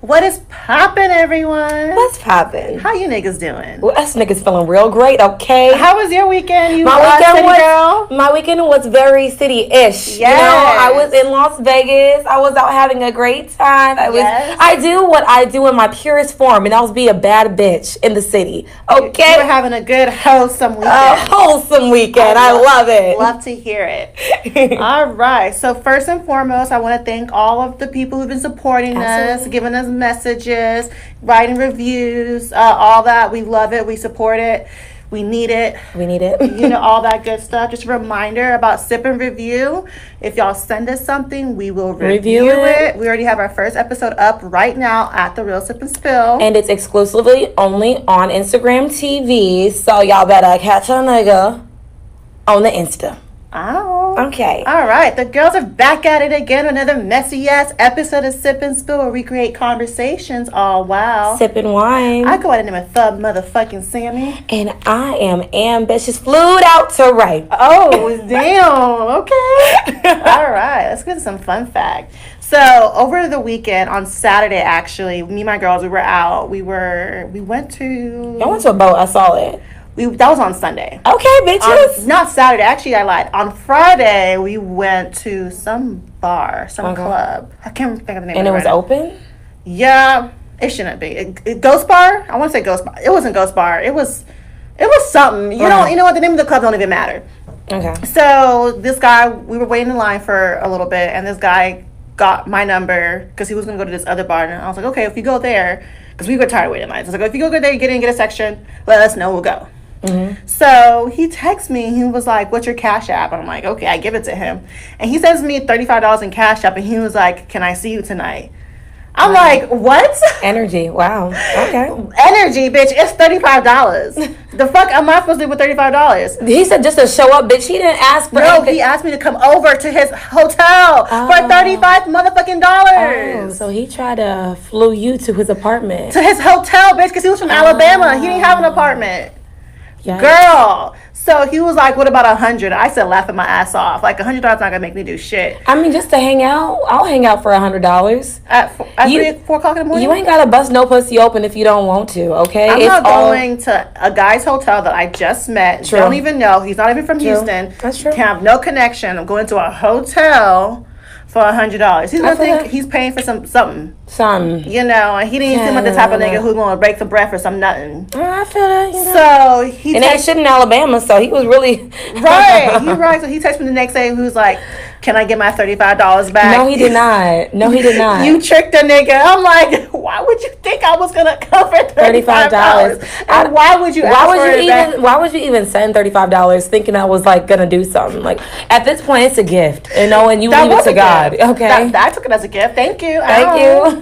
What is poppin', everyone? What's poppin'? How you niggas doing? Well, us niggas feeling real great, okay? How was your weekend, you My weekend was very city-ish. Yes. You know, I was in Las Vegas. I was out having a great time. I do what I do in my purest form, and that was be a bad bitch in the city, okay? You were having a good, wholesome weekend. A wholesome weekend. I love it. Love to hear it. All right. So first and foremost, I want to thank all of the people who've been supporting us, giving us messages, writing reviews, all that. We love it. We support it. We need it. You know, all that good stuff. Just a reminder about Sip and Review. If y'all send us something, we will review it. We already have our first episode up right now at The Real Sip and Spill. And it's exclusively only on Instagram TV. So y'all better catch a nigga on the Insta. Oh. Okay. All right. The girls are back at it again. Another messy-ass episode of Sip and Spill where we create conversations. Oh, wow. Sipping wine. I go by the name of Thug Motherfucking Sammy. And I am ambitious. Flew out to write. Oh, damn. Okay. All right. Let's get to some fun fact. So, over the weekend, on Saturday, actually, me and my girls, we were out. We went to... I went to a boat. I saw it. That was on Sunday. Okay, bitches. Not Saturday. Actually, I lied. On Friday, we went to some bar, some club. I can't think of the name. And it was open? Yeah, it shouldn't be. Ghost Bar? I want to say Ghost Bar. It wasn't Ghost Bar. It was something. You know what? The name of the club don't even matter. Okay. So this guy, we were waiting in line for a little bit, and this guy got my number because he was going to go to this other bar, and I was like, okay, if you go there, because we were tired of waiting in lines. I was like, if you go there, you get in and get a section, let us know, we'll go. Mm-hmm. So he texts me. He was like, "What's your Cash App?" And I'm like, "Okay." I give it to him, and he sends me $35 in Cash App, and he was like, "Can I see you tonight?" I'm like, "What?" Energy. Wow. Okay. Energy, bitch. It's $35. The fuck am I supposed to do with $35? He said just to show up, bitch. He didn't ask for anything. He asked me to come over to his hotel for $35 motherfucking dollars. Oh, so he tried to flew you to his apartment. To his hotel, bitch, because he was from Alabama. He didn't have an apartment. Yes. Girl. So he was like, what about 100? I said, laughing my ass off. Like, $100 not gonna make me do shit. I mean, just to hang out, I'll hang out for $100. At 4 o'clock in the morning? You ain't gotta bust no pussy open if you don't want to, okay? I'm not going to a guy's hotel that I just met. True. Don't even know. He's not even from Houston. That's true. Can have no connection. I'm going to a hotel for $100. He's gonna think he's paying for something. You know, and he didn't seem like the type of nigga who's gonna break the bread for some nothing. I feel that. You know. So he ain't shit in Alabama, so he was really right. He's right. So he texted me the next day. Who's like, "Can I get my $35 back?" No, he did not. You tricked a nigga. I'm like, why would you think I was gonna come for $35? And why would you? Why would you even send $35 thinking I was like gonna do something? Like at this point, it's a gift, you know, and you leave it to God. Okay, I took it as a gift. Thank you. Thank you.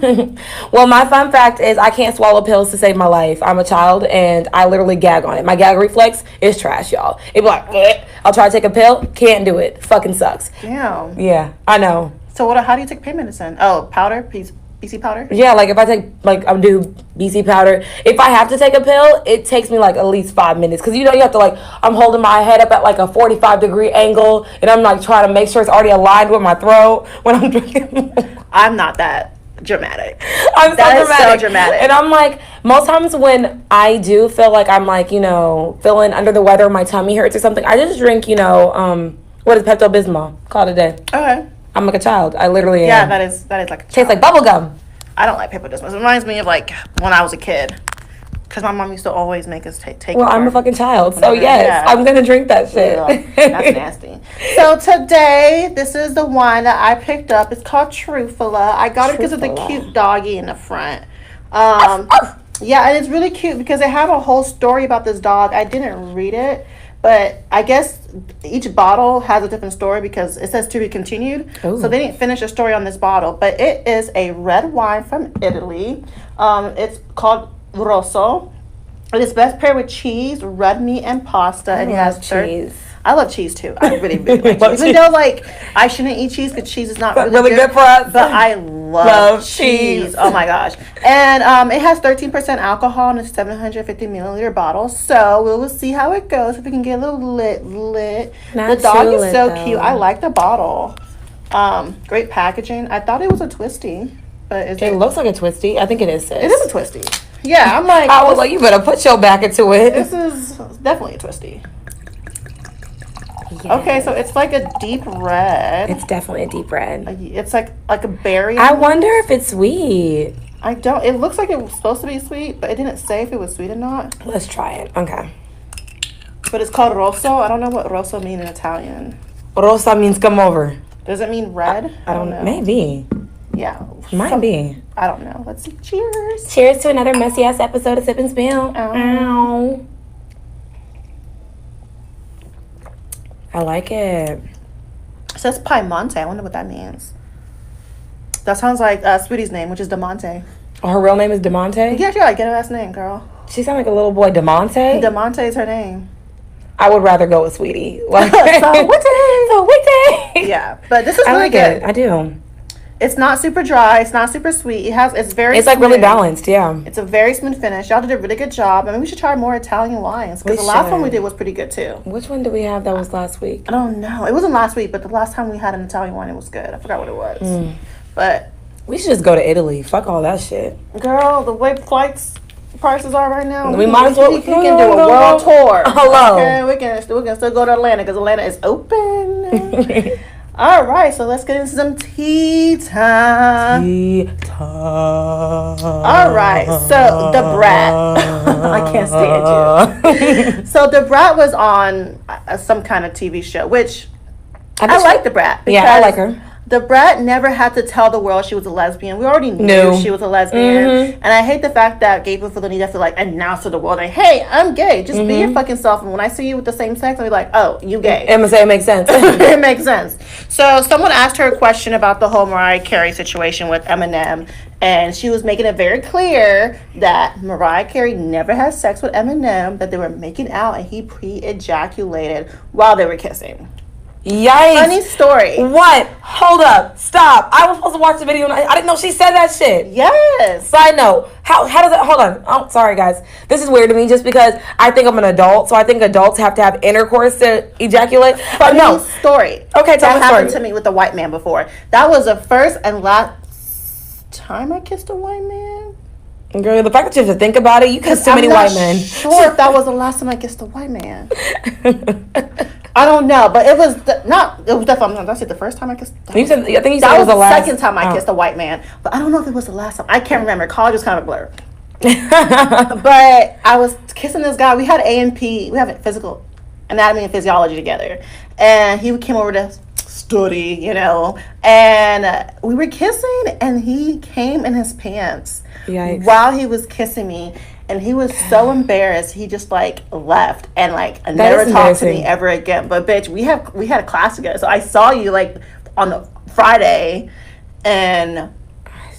Well, my fun fact is I can't swallow pills to save my life. I'm a child and I literally gag on it. My gag reflex is trash, y'all. It be like, bleh. I'll try to take a pill, can't do it. Fucking sucks. Damn. Yeah, I know. So how do you take pain medicine? Oh, powder? BC powder? Yeah, like if I take, I'm do BC powder. If I have to take a pill, it takes me like at least 5 minutes. Because you know you have to I'm holding my head up at like a 45-degree angle. And I'm like trying to make sure it's already aligned with my throat when I'm drinking. I'm not that dramatic. So dramatic. And I'm like, most times when I do feel like I'm like, you know, feeling under the weather, my tummy hurts or something, I just drink, you know, what is Pepto-Bismol? Call it a day. Okay. I'm like a child. I literally am. Yeah, that is like a child. Tastes like bubble gum. I don't like Pepto-Bismol. It reminds me of like when I was a kid. Because my mom used to always make us take Well, I'm a fucking child, so yes, I'm going to drink that shit. That's nasty. So today, this is the wine that I picked up. It's called Trufala. I got it because of the cute doggy in the front. Yeah, and it's really cute because they have a whole story about this dog. I didn't read it, but I guess each bottle has a different story because it says to be continued. Ooh. So they didn't finish the story on this bottle. But it is a red wine from Italy. It's called Rosso. It is best paired with cheese, red meat, and pasta. And it has cheese. I love cheese too. I really, really like cheese. Even though I shouldn't eat cheese because cheese is not really good for us. But I love cheese. Oh my gosh. And it has 13% alcohol in a 750 milliliter bottle. So we will see how it goes. If we can get a little lit. The dog is so cute. I like the bottle. Great packaging. I thought it was a twisty. But It looks like a twisty. I think it is, sis. It is a twisty. Yeah, I'm like. I was like, you better put your back into it. This is definitely a twisty. Yeah. Okay, so it's like a deep red. It's definitely a deep red. It's like a berry. I wonder if it's sweet. I don't. It looks like it was supposed to be sweet, but it didn't say if it was sweet or not. Let's try it. Okay. But it's called rosso. I don't know what rosso means in Italian. Rosa means come over. Does it mean red? I don't know. Maybe. Yeah. Might be. I don't know. Let's see. Cheers. Cheers to another messy ass episode of Sip and Spill. Ow. I like it. It says Piemonte. I wonder what that means. That sounds like Sweetie's name, which is Demonte. Oh, her real name is Demonte? Yeah, get her last name, girl. She sounds like a little boy, Demonte. Demonte is her name. I would rather go with Sweetie. Like, Yeah, but this is I really like good. It. I do. It's not super dry. It's not super sweet. It's very. It's like really balanced. Yeah. It's a very smooth finish. Y'all did a really good job. I mean, we should try more Italian wines because the last one we did was pretty good too. Which one did we have that was last week? I don't know. It wasn't last week, but the last time we had an Italian wine, it was good. I forgot what it was. But we should just go to Italy. Fuck all that shit. Girl, the way flights prices are right now, we might as well. We can do a world tour. Hello. Okay, we can still go to Atlanta because Atlanta is open. All right, so let's get into some tea time. Tea time. All right, so the Brat. I can't stand you. So the Brat was on some kind of TV show, which I like the Brat. Yeah, I like her. The Brat never had to tell the world she was a lesbian. We already knew she was a lesbian. And I hate the fact that gay people feel the need to have to like announce to the world, like, hey, I'm gay. Just be your fucking self. And when I see you with the same sex, I'll be like, oh, you gay. MSA makes sense. It makes sense. So someone asked her a question about the whole Mariah Carey situation with Eminem. And she was making it very clear that Mariah Carey never had sex with Eminem, that they were making out and he pre-ejaculated while they were kissing. Yikes. Funny story. What? Hold up. Stop. I was supposed to watch the video and I didn't know she said that shit. Yes. Side note. How does it, hold on. Oh, sorry guys. This is weird to me just because I think I'm an adult, so I think adults have to have intercourse to ejaculate. But no. Story. Okay, tell me the story. That happened to me with a white man before. That was the first and last time I kissed a white man. Girl, the fact that you have to think about it, you kissed too many white men. I'm not sure if that was the last time I kissed a white man. I don't know, but it was definitely, that's it, the first time I kissed. I think you said that it was the last. Second time I kissed a white man, but I don't know if it was the last time. I can't remember. College was kind of a blur. But I was kissing this guy. We had A&P. We have physical anatomy and physiology together, and he came over to study, and we were kissing, and he came in his pants. Yikes. While he was kissing me. And he was so embarrassed, he just left and never talked to me ever again. But bitch, we had a class together, so I saw you on the Friday, and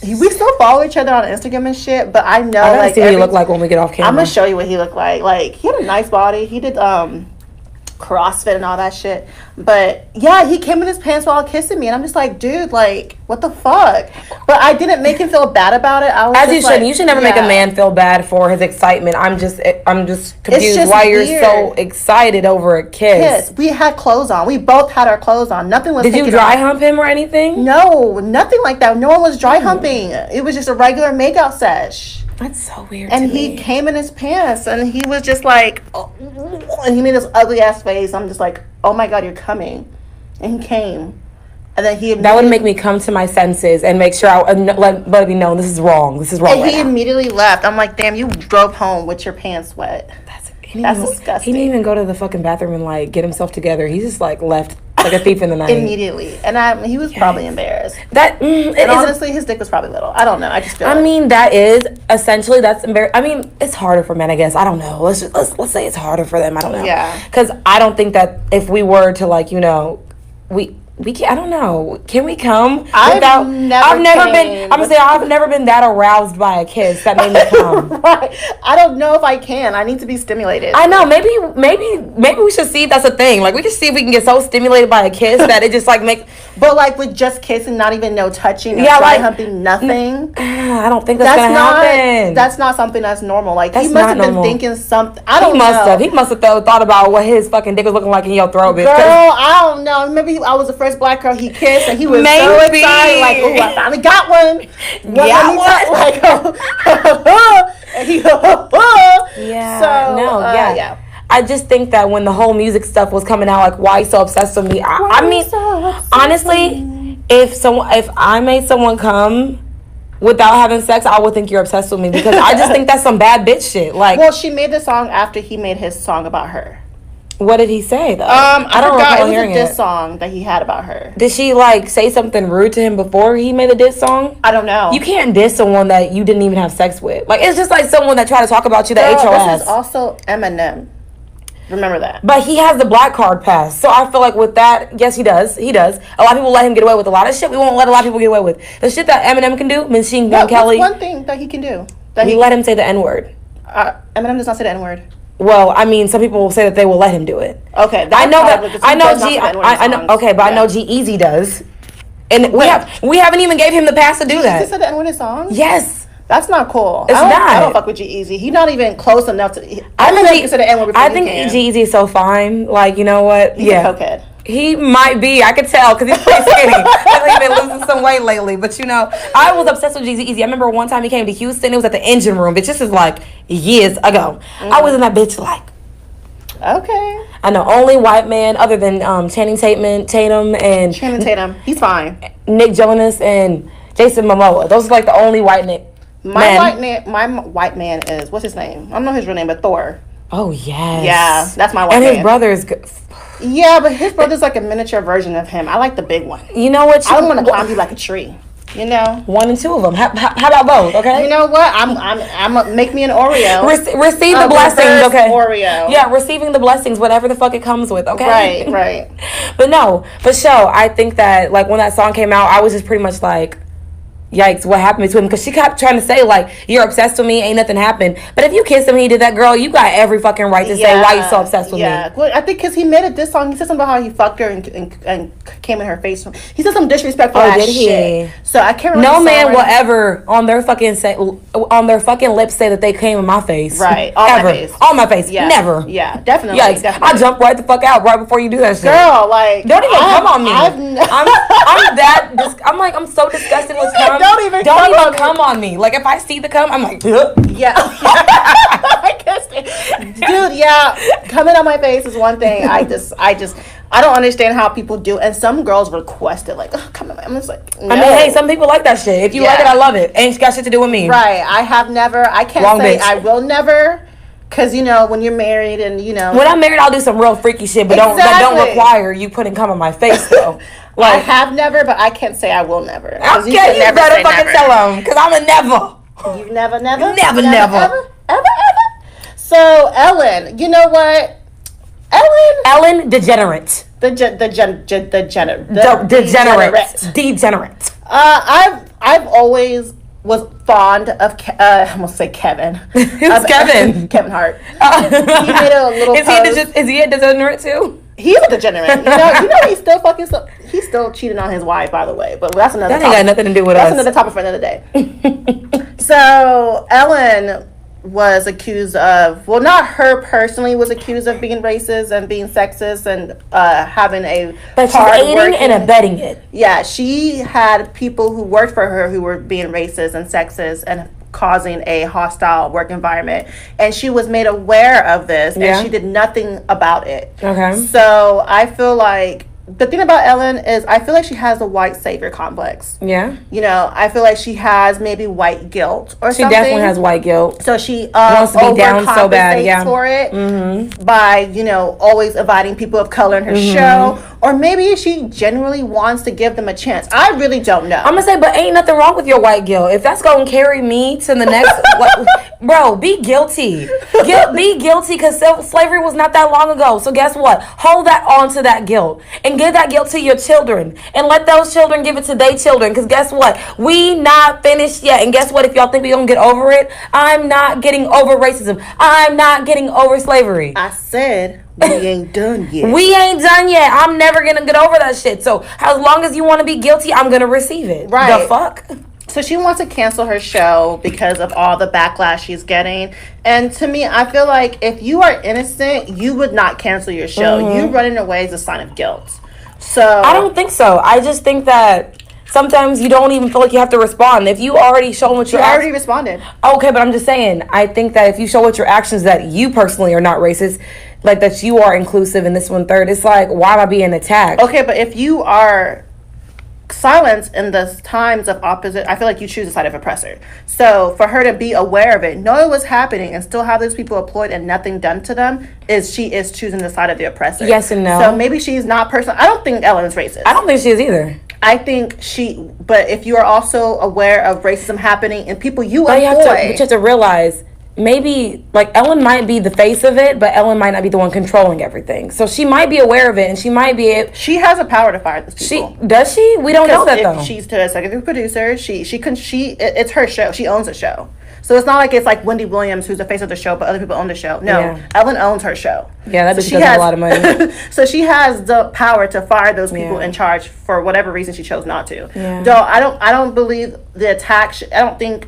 we still follow each other on Instagram and shit. But I know I gotta see what he looked like when we get off camera. I'm gonna show you what he looked like. Like he had a nice body. He did CrossFit and all that shit. But yeah, he came in his pants while kissing me, and I'm just like, dude, what the fuck? But I didn't make him feel bad about it. I was as you shouldn't. You should never make a man feel bad for his excitement. I'm just confused why you're so excited over a kiss. We had clothes on. We both had our clothes on. Nothing was. Did you dry hump him or anything? No, nothing like that. No one was dry humping. It was just a regular makeout sesh. That's so weird. And he came in his pants, and he was just like, oh, and he made this ugly ass face. I'm just like, oh my god, you're coming, and he came, and then that would make me come to my senses and make sure I let it be known this is wrong. This is wrong. And he immediately left. I'm like, damn, you drove home with your pants wet. That's disgusting. He didn't even go to the fucking bathroom and get himself together. He just left like a thief in the night. Immediately. And he was probably embarrassed. And honestly, his dick was probably little. I don't know. I just feel that is essentially that's embarrassing. I mean, it's harder for men, I guess. I don't know. Let's say it's harder for them. I don't know. Yeah. Because I don't think that if we were to we can, I don't know. Can we come? I've never been that aroused by a kiss that made me come. Right. I don't know if I can. I need to be stimulated. I know. Maybe we should see if that's a thing. We can see if we can get so stimulated by a kiss that it just makes. But with just kissing, not even no touching, or dry humping, nothing. I don't think that's gonna happen. That's not something that's normal. That's he must have been thinking something. He must have thought about what his fucking dick was looking like in your throat, bitch. Girl, I don't know. Maybe I was afraid first black girl he kissed, and he was so Maybe. excited, like, "Ooh, I finally got one." Got one. Like, and he, Yeah. So, no. yeah. Yeah. I just think that when the whole music stuff was coming out, like, why you so obsessed with me? I mean, honestly, if I made someone come without having sex, I would think you're obsessed with me, because I just think that's some bad bitch shit. Like, well, she made the song after he made his song about her. what did he say though? I don't forgot. recall It was hearing a diss it. song that he had about her. Did she like say something rude to him before he made a diss song? I don't know. You can't diss someone that you didn't even have sex with. Like, it's just like someone that tried to talk about you that ate your This ass. is also Eminem. Remember that. But he has the black card pass. So I feel like with that, yes, he does. He does. A lot of people let him get away with a lot of shit we won't let a lot of people get away with. The shit that Eminem can do, Machine Gun Kelly. What's one thing that he can do? That We let him say the N-word. Eminem does not say the N-word. Well, I mean, some people will say that they will let him do it. Okay, I know probably that. because he I know does not G. say the N-word in I know. songs. Okay, but I know G-Eazy does, and we haven't even gave him the pass to do He that. said the N-word in songs? Yes. That's not cool. It's I not. don't fuck with G-Eazy. He's not even close enough to. I think think he said the N-word before I he think can. G-Eazy is so fine. Like, you know what? He's yeah. a cokehead. He might be. I could tell because he's pretty skinny. I think he's been losing some weight lately. But you know, I was obsessed with G-Eazy. I remember one time he came to Houston. It was at the Engine Room. Bitch, this is like years ago. I was in that bitch like. Okay. I know only white man other than Channing Tatum and Channing Tatum. He's fine. Nick Jonas and Jason Momoa. Those are like the only white men. My white man is, what's his name? I don't know his real name, but Thor. Oh yes. Yeah, that's my white and man. his brother is good. Yeah, but his brother's like a miniature version of him. I like the big one. You know what? I don't want to climb you like a tree. You know. One and two of them. How about both? Okay. You know what? I'm make me an Oreo. Receive the blessings. reverse Okay. Oreo. Yeah, receiving the blessings, whatever the fuck it comes with. Okay. Right. But no, for sure, I think that like when that song came out, I was just pretty much like, yikes, what happened between them? Because she kept trying to say like, you're obsessed with me, ain't nothing happened. But if you kissed him and he did that, girl, you got every fucking right to say why you so obsessed with me. Well, I think because he made it this song. He said something about how he fucked her and came in her face. He said some disrespectful ass did he? shit. So I can't remember. No man will ever on their fucking lips say that they came in my face. Right. On ever. my face. On my face. Yeah. Never. Yeah, definitely. Yikes. Definitely. I jump right the fuck out right before you do that shit. Girl, like Don't even come on me. I'm I'm so disgusted with cum. Don't even come on me. Like if I see the cum, I'm like, yeah. I guess, dude. Yeah, coming on my face is one thing. I don't understand how people do. And some girls request it, like, oh, come on. I'm just like, no. I mean, hey, some people like that shit. If you like it, I love it. Ain't got shit to do with me. Right. I have never. I can't Wrong say bitch. I will never. Because, you know, when you're married and, you know. When I'm married, I'll do some real freaky shit, but that don't require you putting cum on my face, though. I have never, but I can't say I will never. Okay, you better fucking tell them, because I'm a never. You never? Never. Ever? So, Ellen, you know what? Ellen DeGenerate. Degenerate. I've always was fond of I'm gonna say Kevin. Who's Kevin? Kevin Hart. He made a little is he a degenerate too? He's a degenerate. You know he's still fucking he's still cheating on his wife, by the way. But that's another that ain't got nothing to do with that's us. That's another topic for another day. So Ellen was accused of, well, not her personally, was accused of being racist and being sexist and having a but she's aiding and abetting it. Yeah, she had people who worked for her who were being racist and sexist and causing a hostile work environment, and she was made aware of this and she did nothing about it. Okay. So I feel like the thing about Ellen is I feel like she has a white savior complex. Yeah. You know, I feel like she has maybe white guilt or something. She definitely has white guilt. So she wants to be down so bad, yeah. for it by, you know, always inviting people of color in her show. Or maybe she genuinely wants to give them a chance. I really don't know. I'm gonna say, but ain't nothing wrong with your white guilt. If that's gonna carry me to the next, bro, be guilty. Be guilty, because slavery was not that long ago. So guess what? Hold that on to that guilt and give that guilt to your children, and let those children give it to their children. Because guess what? We not finished yet. And guess what? If y'all think we gonna get over it, I'm not getting over racism. I'm not getting over slavery. I said we ain't done yet. We ain't done yet. I'm never gonna get over that shit. So as long as you want to be guilty, I'm gonna receive it. Right. The fuck? So she wants to cancel her show because of all the backlash she's getting. And to me, I feel like if you are innocent, you would not cancel your show. You running away is a sign of guilt. So I don't think so. I just think that sometimes you don't even feel like you have to respond. If you already show what you already responded. Okay, but I'm just saying, I think that if you show with your actions that you personally are not racist, like that you are inclusive in this one third, it's like, why am I being attacked? Okay, but if you are silenced in the times of opposite, I feel like you choose the side of oppressor. So for her to be aware of it, know what's happening, and still have those people employed and nothing done to them, she is choosing the side of the oppressor. Yes and no. So maybe she's not personal. I don't think Ellen is racist. I don't think she is either. I think but if you are also aware of racism happening in people you employ. But you have to realize, maybe, like, Ellen might be the face of it, but Ellen might not be the one controlling everything. So she might be aware of it, and she might be... She has a power to fire these people. Does she? We don't know that, though. She's the executive producer. It's her show. She owns the show. So it's not like it's like Wendy Williams, who's the face of the show, but other people own the show. No, yeah. Ellen owns her show. Yeah, that she has a lot of money. So she has the power to fire those people in charge for whatever reason she chose not to. Yeah. Though I don't believe the attack. I don't think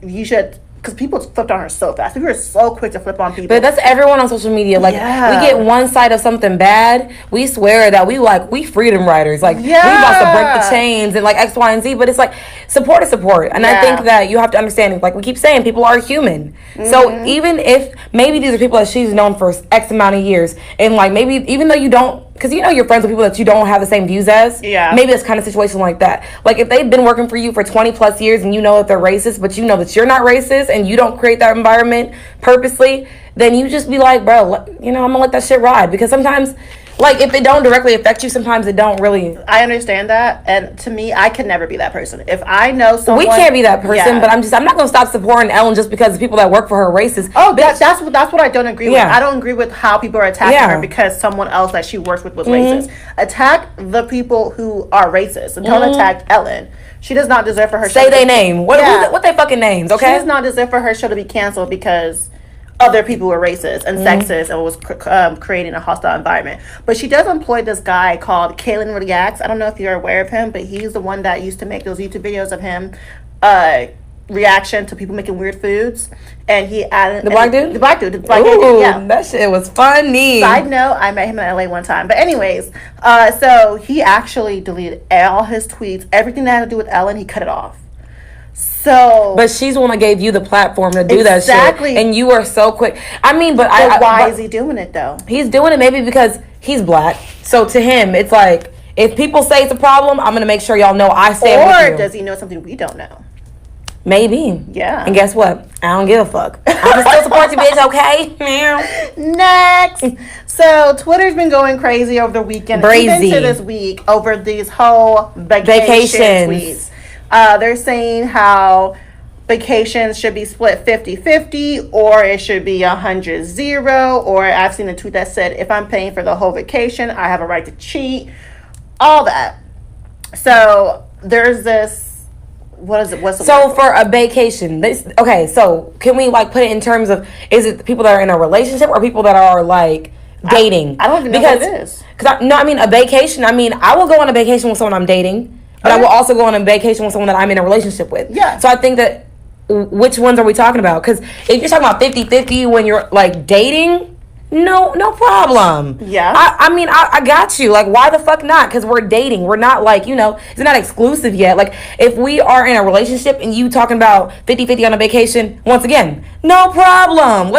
you should. Because people flipped on her so fast. People are so quick to flip on people. But that's everyone on social media. Like, we get one side of something bad, we swear that we freedom riders. Like, we about to break the chains and, like, X, Y, and Z. But it's like, support is support. And I think that you have to understand, like we keep saying, people are human. Mm-hmm. So even if, maybe these are people that she's known for X amount of years, and, like, maybe, even though you don't, because you know you're friends with people that you don't have the same views as. Yeah. Maybe it's kind of situation like that. Like, if they've been working for you for 20 plus years and you know that they're racist, but you know that you're not racist and you don't create that environment purposely, then you just be like, bro, I'm gonna let that shit ride. Because sometimes, like, if it don't directly affect you, sometimes it don't really. I understand that, and to me, I could never be that person. If I know someone, we can't be that person. But I'm not gonna stop supporting Ellen just because the people that work for her are racist. Oh, that's what I don't agree with. I don't agree with how people are attacking her because someone else that she works with was racist. Attack the people who are racist, and don't attack Ellen. She does not deserve for her. Say their name. What they fucking names? Okay. She does not deserve for her show to be canceled because other people were racist and sexist and was creating a hostile environment. But she does employ this guy called Kalen Reacts. I don't know if you're aware of him, but he's the one that used to make those YouTube videos of him reaction to people making weird foods. And he added... The black dude? The black dude. That shit was funny. Side note, I met him in LA one time. But anyways, so he actually deleted all his tweets. Everything that had to do with Ellen, he cut it off. So, but she's the one that gave you the platform to do that shit, and you were so quick. I mean, but why is he doing it though? He's doing it maybe because he's black. So to him, it's like, if people say it's a problem, I'm gonna make sure y'all know I stand with you. Or does he know something we don't know? Maybe. Yeah. And guess what? I don't give a fuck. I'm still support you, bitch. Okay. Next. So Twitter's been going crazy over the weekend, even to this week, over these whole vacation tweets. They're saying how vacations should be split 50-50 or it should be 100-0, or I've seen a tweet that said, if I'm paying for the whole vacation, I have a right to cheat. All that. So there's this, what is it? What's the word? For a vacation, so can we like put it in terms of, is it people that are in a relationship or people that are like dating? I don't even know what it is. A vacation, I will go on a vacation with someone I'm dating. But I will also go on a vacation with someone that I'm in a relationship with. Yeah. So I think that, which ones are we talking about? Because if you're talking about 50-50 when you're, like, dating, no problem. Yeah. I got you. Like, why the fuck not? Because we're dating. We're not, like, it's not exclusive yet. Like, if we are in a relationship and you talking about 50-50 on a vacation, once again, no problem.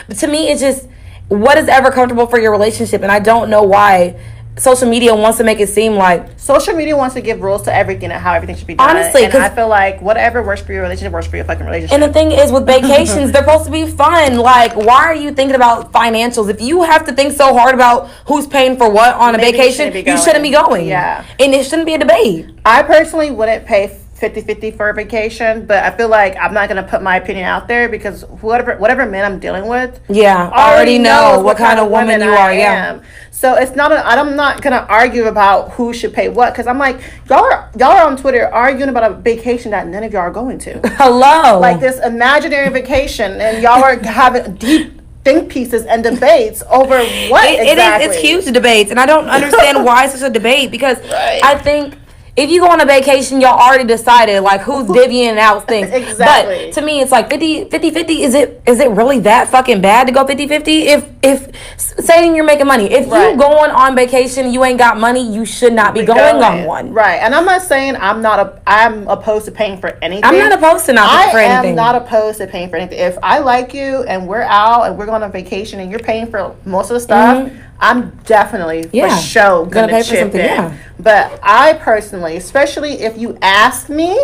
To me, it's just, what is ever comfortable for your relationship? And I don't know why social media wants to make it seem like social media wants to give rules to everything and how everything should be done. Honestly, and I feel like whatever works for your relationship works for your fucking relationship. And the thing is, with vacations, they're supposed to be fun. Like, why are you thinking about financials? If you have to think so hard about who's paying for what on a vacation, you shouldn't be going. Yeah, and it shouldn't be a debate. I personally wouldn't pay 50-50 for a vacation, but I feel like I'm not going to put my opinion out there because whatever man I'm dealing with, already know what kind of woman you are. Yeah. So it's not. I'm not gonna argue about who should pay what, because I'm like, y'all are on Twitter arguing about a vacation that none of y'all are going to. Hello. Like this imaginary vacation, and y'all are having deep think pieces and debates over what exactly. It's huge debates, and I don't understand why it's such a debate, because I think if you go on a vacation, y'all already decided like who's divvying out things. Exactly. But to me, it's like 50-50. Is it really that fucking bad to go 50-50? If saying you're making money, if you going on vacation, you ain't got money, you should not be going on one. Right. And I'm not saying I'm opposed to paying for anything. I'm not opposed to not paying for anything. I am not opposed to paying for anything. If I like you and we're out and we're going on vacation and you're paying for most of the stuff, I'm definitely for sure gonna pay for something. Yeah. But I personally, especially if you ask me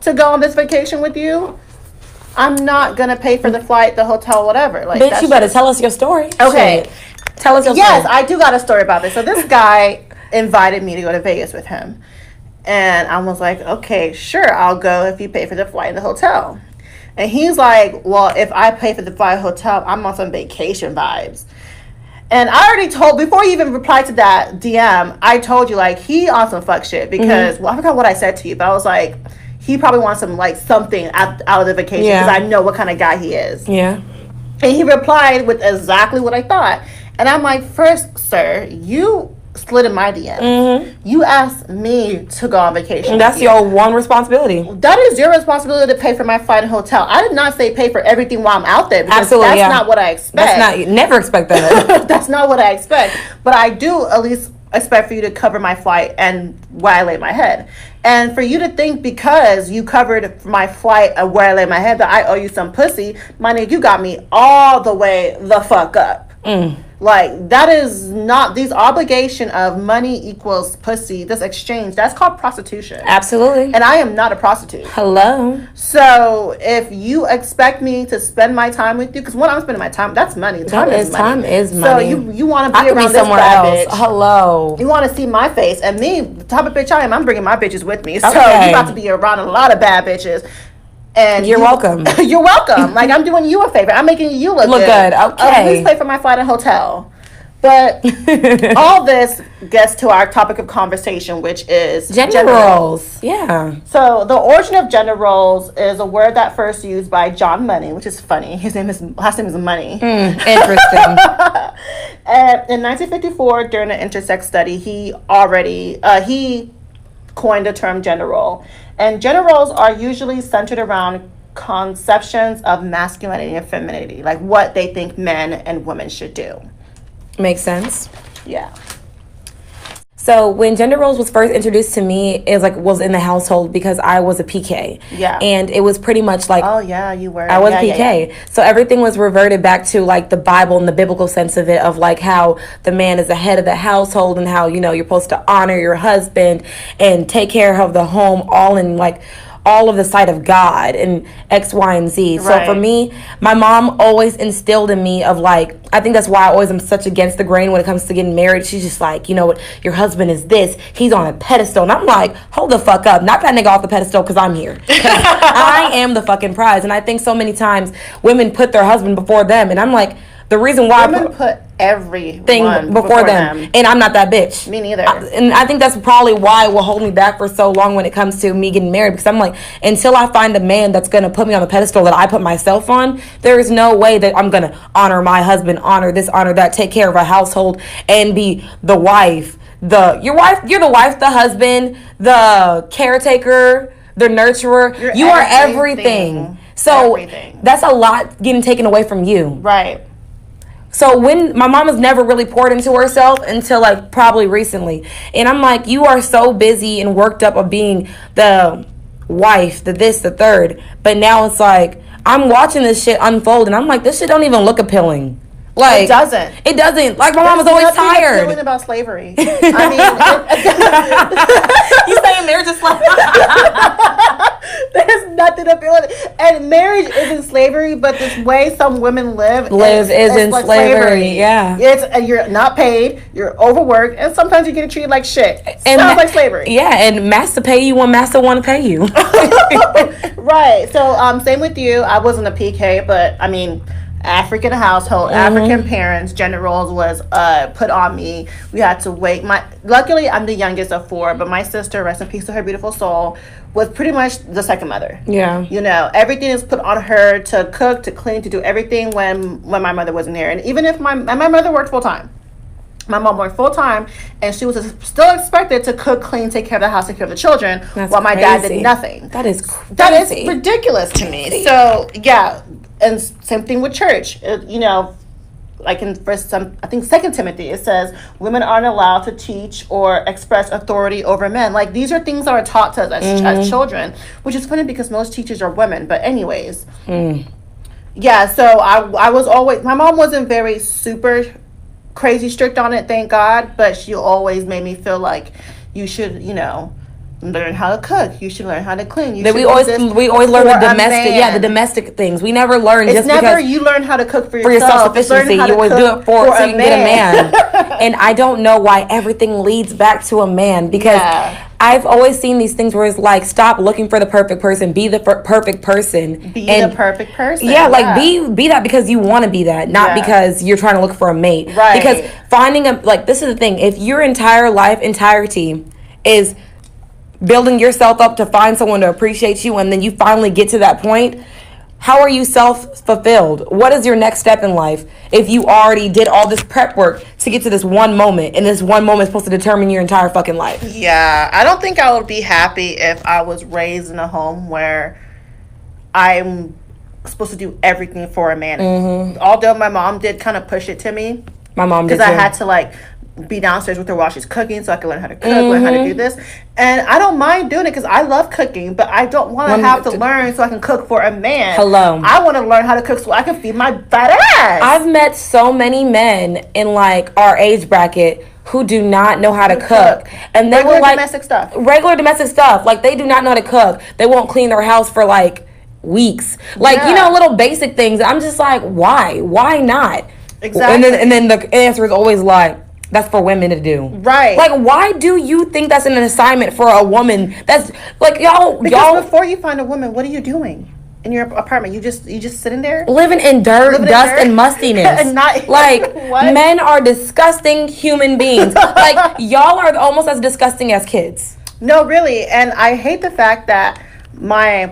to go on this vacation with you, I'm not gonna pay for the flight, the hotel, whatever. Like, bitch, you better tell us your story. Okay. Shit. Tell us your story. Yes, I do got a story about this. So this guy invited me to go to Vegas with him. And I was like, okay, sure, I'll go if you pay for the flight and the hotel. And he's like, well, if I pay for the flight and hotel, I'm on some vacation vibes. And I already told, before you even replied to that DM, I told you, like, he on some fuck shit. Because, well, I forgot what I said to you, but I was like, he probably wants some, like, something out of the vacation. Because I know what kind of guy he is. Yeah. And he replied with exactly what I thought. And I'm like, first, sir, you slid in my DM. You asked me to go on vacation. And that's your one responsibility. That is your responsibility to pay for my flight and hotel. I did not say pay for everything while I'm out there. Because absolutely, that's not what I expect. Never expect that. That's not what I expect. But I do at least expect for you to cover my flight and where I lay my head. And for you to think because you covered my flight and where I lay my head that I owe you some pussy, my nigga, you got me all the way the fuck up. Like, that is not, these obligation of money equals pussy, this exchange, that's called prostitution. Absolutely. And I am not a prostitute. Hello. So if you expect me to spend my time with you, because when I'm spending my time, that's money. Time is money. So you want to be around this bad bitch. Hello. You want to see my face. And me, the type of bitch I am, I'm bringing my bitches with me. So okay. you about to be around a lot of bad bitches. And you're welcome. You're welcome. Like, I'm doing you a favor. I'm making you look good. Okay. Please pay for my flight and hotel. But all this gets to our topic of conversation, which is gender roles. Yeah. So the origin of gender roles is a word that first used by John Money, which is funny. His last name is Money. Interesting. And in 1954, during an intersex study, he coined the term gender role. And gender roles are usually centered around conceptions of masculinity and femininity, like what they think men and women should do. Makes sense. Yeah. So when gender roles was first introduced to me, it was in the household because I was a PK. Yeah. And it was pretty much like, oh yeah, you were. I was PK. Yeah. So everything was reverted back to like the Bible and the biblical sense of it, of like how the man is the head of the household and how, you're supposed to honor your husband and take care of the home, all in like all of the sight of God and X, Y, and Z. Right. So for me, my mom always instilled in me of like, I think that's why I always am such against the grain when it comes to getting married. She's just like, you know what, your husband is this, he's on a pedestal. And I'm like, hold the fuck up. Knock that nigga off the pedestal because I'm here. I am the fucking prize. And I think so many times women put their husband before them. And I'm like, the reason why women put everything before them, and I'm not that bitch. Me neither. And I think that's probably why it will hold me back for so long when it comes to me getting married, because I'm like, until I find a man that's gonna put me on the pedestal that I put myself on, there is no way that I'm gonna honor my husband, honor this, honor that, take care of a household, and be the wife, you're the wife, the husband, the caretaker, the nurturer. You are everything. So that's a lot getting taken away from you. Right. So when my mom has never really poured into herself until like probably recently. And I'm like, you are so busy and worked up of being the wife, the this, the third. But now it's like, I'm watching this shit unfold and I'm like, this shit don't even look appealing. Like, it doesn't. It doesn't. Like, my mom was always tired. Appealing about slavery. I mean, you saying marriage is slavery? There's nothing appealing. And marriage isn't slavery, but this way some women live is in like slavery. Yeah. You're not paid, you're overworked, and sometimes you get treated like shit. Sounds like slavery. Yeah, and master pay you when master want to pay you. Right. So, same with you. I wasn't a PK, but I mean, African household, African parents, gender roles was put on me. We had to wait. Luckily, I'm the youngest of four, but my sister, rest in peace to her beautiful soul, was pretty much the second mother. Yeah. Everything is put on her to cook, to clean, to do everything when my mother wasn't here. And even if my mother worked full time. My mom worked full time, and she was still expected to cook, clean, take care of the house, take care of the children, while my dad did nothing. That is crazy. That is ridiculous to me. So yeah, and same thing with church. You know, like in I think 2 Timothy, it says women aren't allowed to teach or express authority over men. Like, these are things that are taught to us as children, which is funny because most teachers are women. But anyways, yeah. So I was always, my mom wasn't very super crazy strict on it, thank God, but she always made me feel like you should, you know, learn how to cook. You should learn how to clean. We always learn the domestic, the domestic things. We never learn. It's never you learn how to cook for your self-sufficiency. You always do it so you can get a man. And I don't know why everything leads back to a man, because I've always seen these things where it's like, stop looking for the perfect person, be the perfect person. Be the perfect person. Yeah, like be that because you want to be that, not because you're trying to look for a mate. Right. Because finding this is the thing, if your entirety is building yourself up to find someone to appreciate you, and then you finally get to that point, how are you self-fulfilled? What is your next step in life if you already did all this prep work to get to this one moment, and this one moment is supposed to determine your entire fucking life? Yeah, I don't think I would be happy if I was raised in a home where I'm supposed to do everything for a man. Although my mom did kind of push it to me. My mom did too. Because I had to, like, be downstairs with her while she's cooking so I could learn how to cook, learn how to do this. And I don't mind doing it because I love cooking, but I don't want to have to learn so I can cook for a man. Hello. I want to learn how to cook so I can feed my fat ass. I've met so many men in, like, our age bracket who do not know how to cook. And they regular will, like, domestic stuff. Regular domestic stuff. Like, they do not know how to cook. They won't clean their house for, like, weeks. Like, you know, little basic things. I'm just like, why? Why not? Exactly. And then the answer is always like, that's for women to do. Right. Like, why do you think that's an assignment for a woman? That's like because before you find a woman, what are you doing in your apartment? You just sitting there living in dirt, dust, and mustiness. And not like men are disgusting human beings. Like, y'all are almost as disgusting as kids. No, really. And I hate the fact that my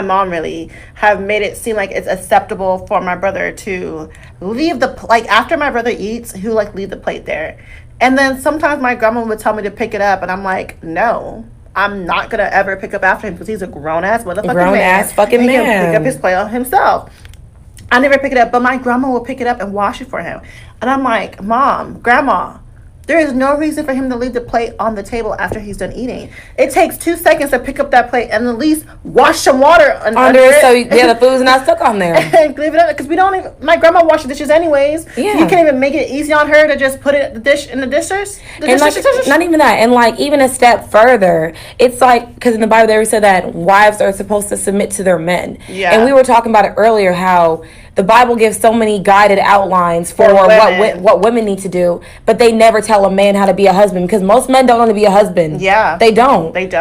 mom really have made it seem like it's acceptable for my brother to leave after my brother eats, he'll like leave the plate there. And then sometimes my grandma would tell me to pick it up, and I'm like, no, I'm not gonna ever pick up after him because he's a grown-ass fucking man. He can pick up his plate himself. I never pick it up, but my grandma will pick it up and wash it for him. And I'm like, Grandma, there is no reason for him to leave the plate on the table after he's done eating. It takes 2 seconds to pick up that plate and at least wash some water under it. So the food's not stuck on there. And leave it up, because we don't even, my grandma washes dishes anyways. Yeah. You can't even make it easy on her to just put it in the dishers. Not even that. And like, even a step further, it's like, because in the Bible they said that wives are supposed to submit to their men. Yeah. And we were talking about it earlier, how the Bible gives so many guided outlines for what women need to do, but they never tell a man how to be a husband, because most men don't want to be a husband. Yeah. They don't at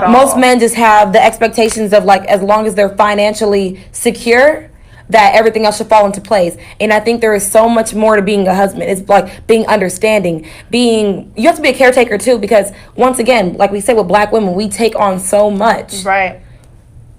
all. Most men just have the expectations of, like, as long as they're financially secure, that everything else should fall into place. And I think there is so much more to being a husband. It's like being understanding, you have to be a caretaker too, because once again, like we say with black women, we take on so much. Right.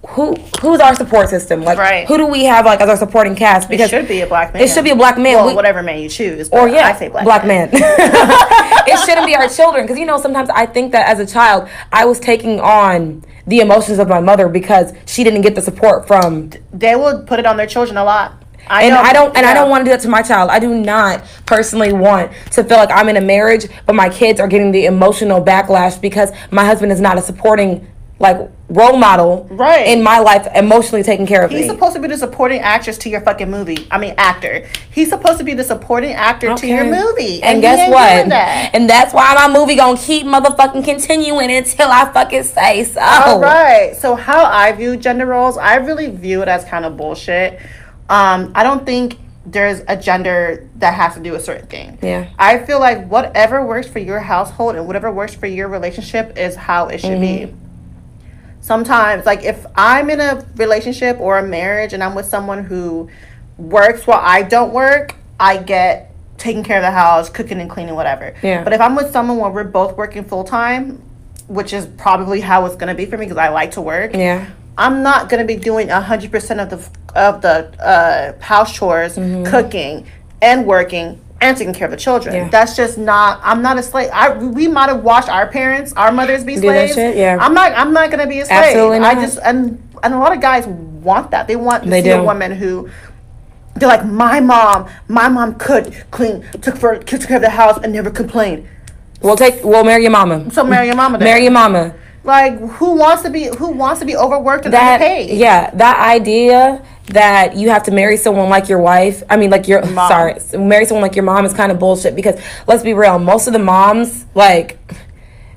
Who's our support system? Like, who do we have, like, as our supporting cast? Because it should be a black man. It should be a black man. Well, whatever man you choose. Or I say black man. It shouldn't be our children, because, you know, sometimes I think that as a child I was taking on the emotions of my mother because she didn't get the support from. They will put it on their children a lot. I don't want to do that to my child. I do not personally want to feel like I'm in a marriage, but my kids are getting the emotional backlash because my husband is not a supporting, like, role model in my life, emotionally taking care of me. He's supposed to be the supporting actress to your fucking movie. I mean, actor. He's supposed to be the supporting actor to your movie. And guess what? And that's why my movie gonna keep motherfucking continuing until I fucking say so. All right. So how I view gender roles, I really view it as kind of bullshit. I don't think there's a gender that has to do a certain thing. Yeah. I feel like whatever works for your household and whatever works for your relationship is how it should be. Sometimes, like, if I'm in a relationship or a marriage and I'm with someone who works while I don't work, I get taking care of the house, cooking and cleaning, whatever. Yeah. But if I'm with someone where we're both working full time, which is probably how it's going to be for me because I like to work. Yeah. I'm not going to be doing 100% of the house chores, cooking and working and taking care of the children. Yeah. That's just not. I'm not a slave. We might have watched our parents, our mothers be Do that slaves. shit? Yeah. I'm not gonna be a slave. Absolutely not. And a lot of guys want that. They want to They see a do. woman who. They're like, my mom could clean, took care of the house and never complained. We'll marry your mama. So marry your mama then. Marry your mama. Like, who wants to be overworked and underpaid? Yeah, that idea that you have to marry someone like your wife, I mean, like your Mom. sorry, marry someone like your mom is kind of bullshit, because let's be real, most of the moms, like,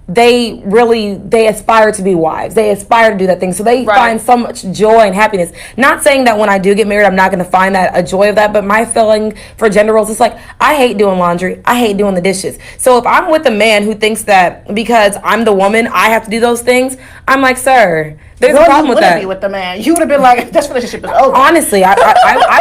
they aspire to be wives. They aspire to do that thing. So they Right. find so much joy and happiness. Not saying that when I do get married, I'm not going to find that a joy of that. But my feeling for gender roles, it's like, I hate doing laundry. I hate doing the dishes. So if I'm with a man who thinks that because I'm the woman, I have to do those things, I'm like, sir, there's a problem with that. Be with the man. You would have been like, this relationship is over. Honestly, I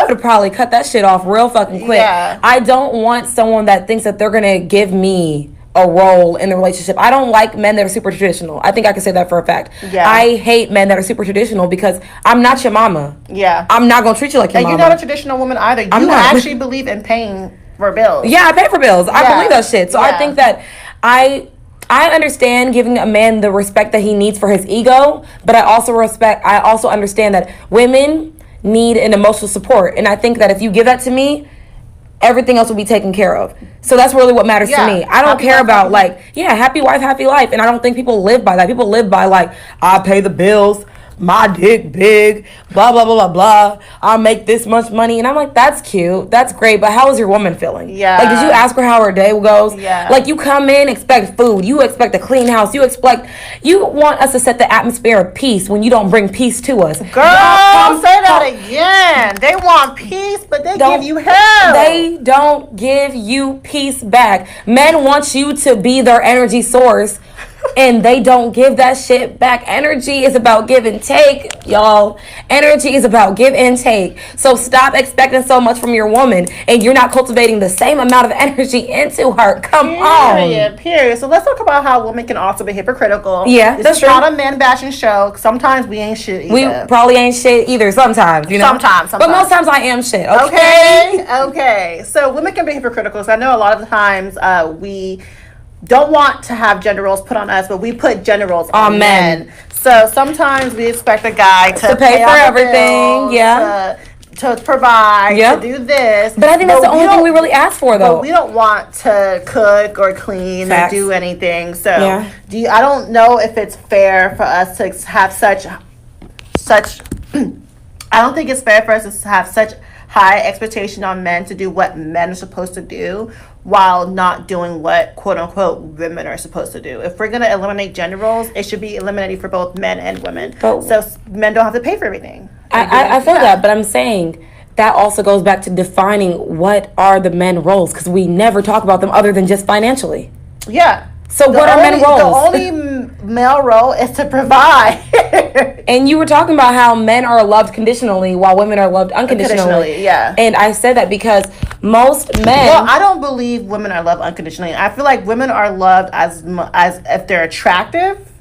would have probably cut that shit off real fucking quick. Yeah. I don't want someone that thinks that they're going to give me a role in the relationship. I don't like men that are super traditional. I think I can say that for a fact. Yeah. I hate men that are super traditional because I'm not your mama. Yeah. I'm not gonna treat you like your And mama. you're not a traditional woman either. You I'm not. actually believe in paying for bills. Yeah, I pay for bills. I Yeah. believe that shit. So I Yeah. think that I understand giving a man the respect that he needs for his ego, but I also understand that women need an emotional support. And I think that if you give that to me, everything else will be taken care of. So that's really what matters Yeah. to me. I don't Happy care wife, about happy like, yeah, happy wife, happy life. And I don't think people live by that. People live by like, I pay the bills, my dick big, blah, blah, blah, blah, blah. I'll make this much money. And I'm like, that's cute. That's great. But how is your woman feeling? Yeah. Like, did you ask her how her day goes? Yeah. Like, you come in, expect food. You expect a clean house. You want us to set the atmosphere of peace when you don't bring peace to us. Girl, say that again. They want peace, but they give you hell. They don't give you peace back. Men want you to be their energy source, and they don't give that shit back. Energy is about give and take, y'all. Energy is about give and take. So stop expecting so much from your woman, and you're not cultivating the same amount of energy into her. Come on. Period. So let's talk about how women can also be hypocritical. Yeah, this that's is true. not a man bashing show. Sometimes we ain't shit either. We probably ain't shit either sometimes, you know? Sometimes. But most times I am shit, Okay. So women can be hypocritical. So I know a lot of the times we don't want to have gender roles put on us, but we put gender roles on men. So sometimes we expect a guy to pay for all the everything, bills, yeah. to provide, Yep. to do this. But I think that's the only thing we really ask for, though. But we don't want to cook or clean Facts. or do anything. So Yeah. I don't know if it's fair for us to have such I don't think it's fair for us to have such high expectation on men to do what men are supposed to do while not doing what quote unquote women are supposed to do. If we're going to eliminate gender roles, it should be eliminated for both men and women. But- so men don't have to pay for everything. I feel that, but I'm saying that also goes back to defining what are the men roles, because we never talk about them other than just financially. Yeah. So what are men roles? The only male role is to provide. And you were talking about how men are loved conditionally while women are loved unconditionally. Unconditionally, yeah. And I said that because most men. Well, I don't believe women are loved unconditionally. I feel like women are loved as if they're attractive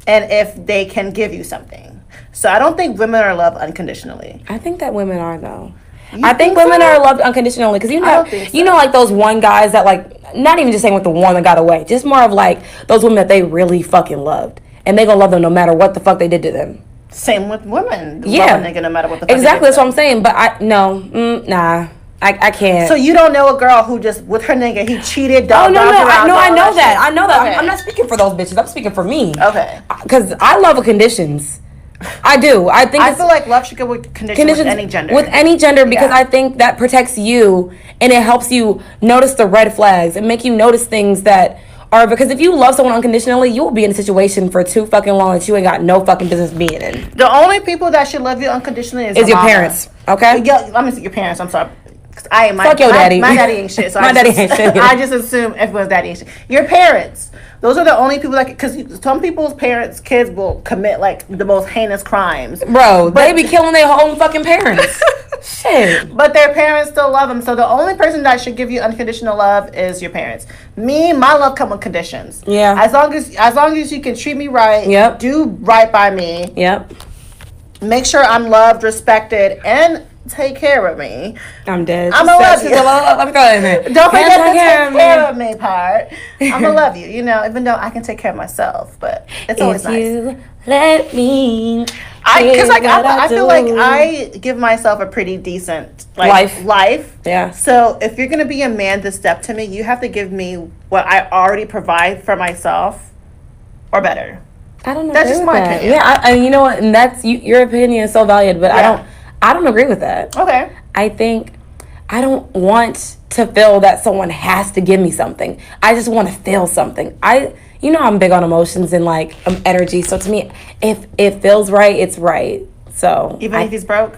and if they can give you something. So I don't think women are loved unconditionally. I think that women are, though. You I think women so? are loved unconditionally because I don't think so. you know, like those one guys that like, not even just saying with the one that got away, just more of like those women that they really fucking loved, and they gonna love them no matter what the fuck they did to them. Same with women. Yeah, Love a nigga no matter what the fuck exactly. they That's do. what I'm saying. But nah, I can't. So you don't know a girl who just with her nigga he cheated. Oh no, I know all that. shit. I know that. Okay. I'm not speaking for those bitches. I'm speaking for me. Okay. Because I love the conditions. I do. I think I feel like love should go with conditions with any gender. With any gender, because Yeah. I think that protects you and it helps you notice the red flags and make you notice things that are, because if you love someone unconditionally, you will be in a situation for too fucking long that you ain't got no fucking business being in. The only people that should love you unconditionally is your mama. parents, okay? Yeah, let me see your parents. I'm sorry. 'Cause Fuck your daddy. My daddy ain't shit. So My daddy ain't shit either. I just assume everyone's daddy ain't shit. Your parents. Those are the only people that, because some people's parents, kids will commit like the most heinous crimes. Bro, they be killing their own fucking parents. Shit. But their parents still love them. So the only person that should give you unconditional love is your parents. Me, my love come with conditions. Yeah. As long as you can treat me right, Yep. do right by me, Yep. make sure I'm loved, respected, and take care of me, I'm dead. I'm gonna love you. I'm going. Don't forget the take care of me part. I'm gonna love you, even though I can take care of myself, but it's always nice. You let me. Because I feel like I give myself a pretty decent life. Yeah. So if you're gonna be a man to step to me, you have to give me what I already provide for myself, or better. I don't know. That's just my opinion. Yeah, I you know what, and that's your opinion is so valued, but I don't agree with that. Okay. I think I don't want to feel that someone has to give me something. I just want to feel something. I'm big on emotions and energy. So to me, if it feels right, it's right. So even if he's broke?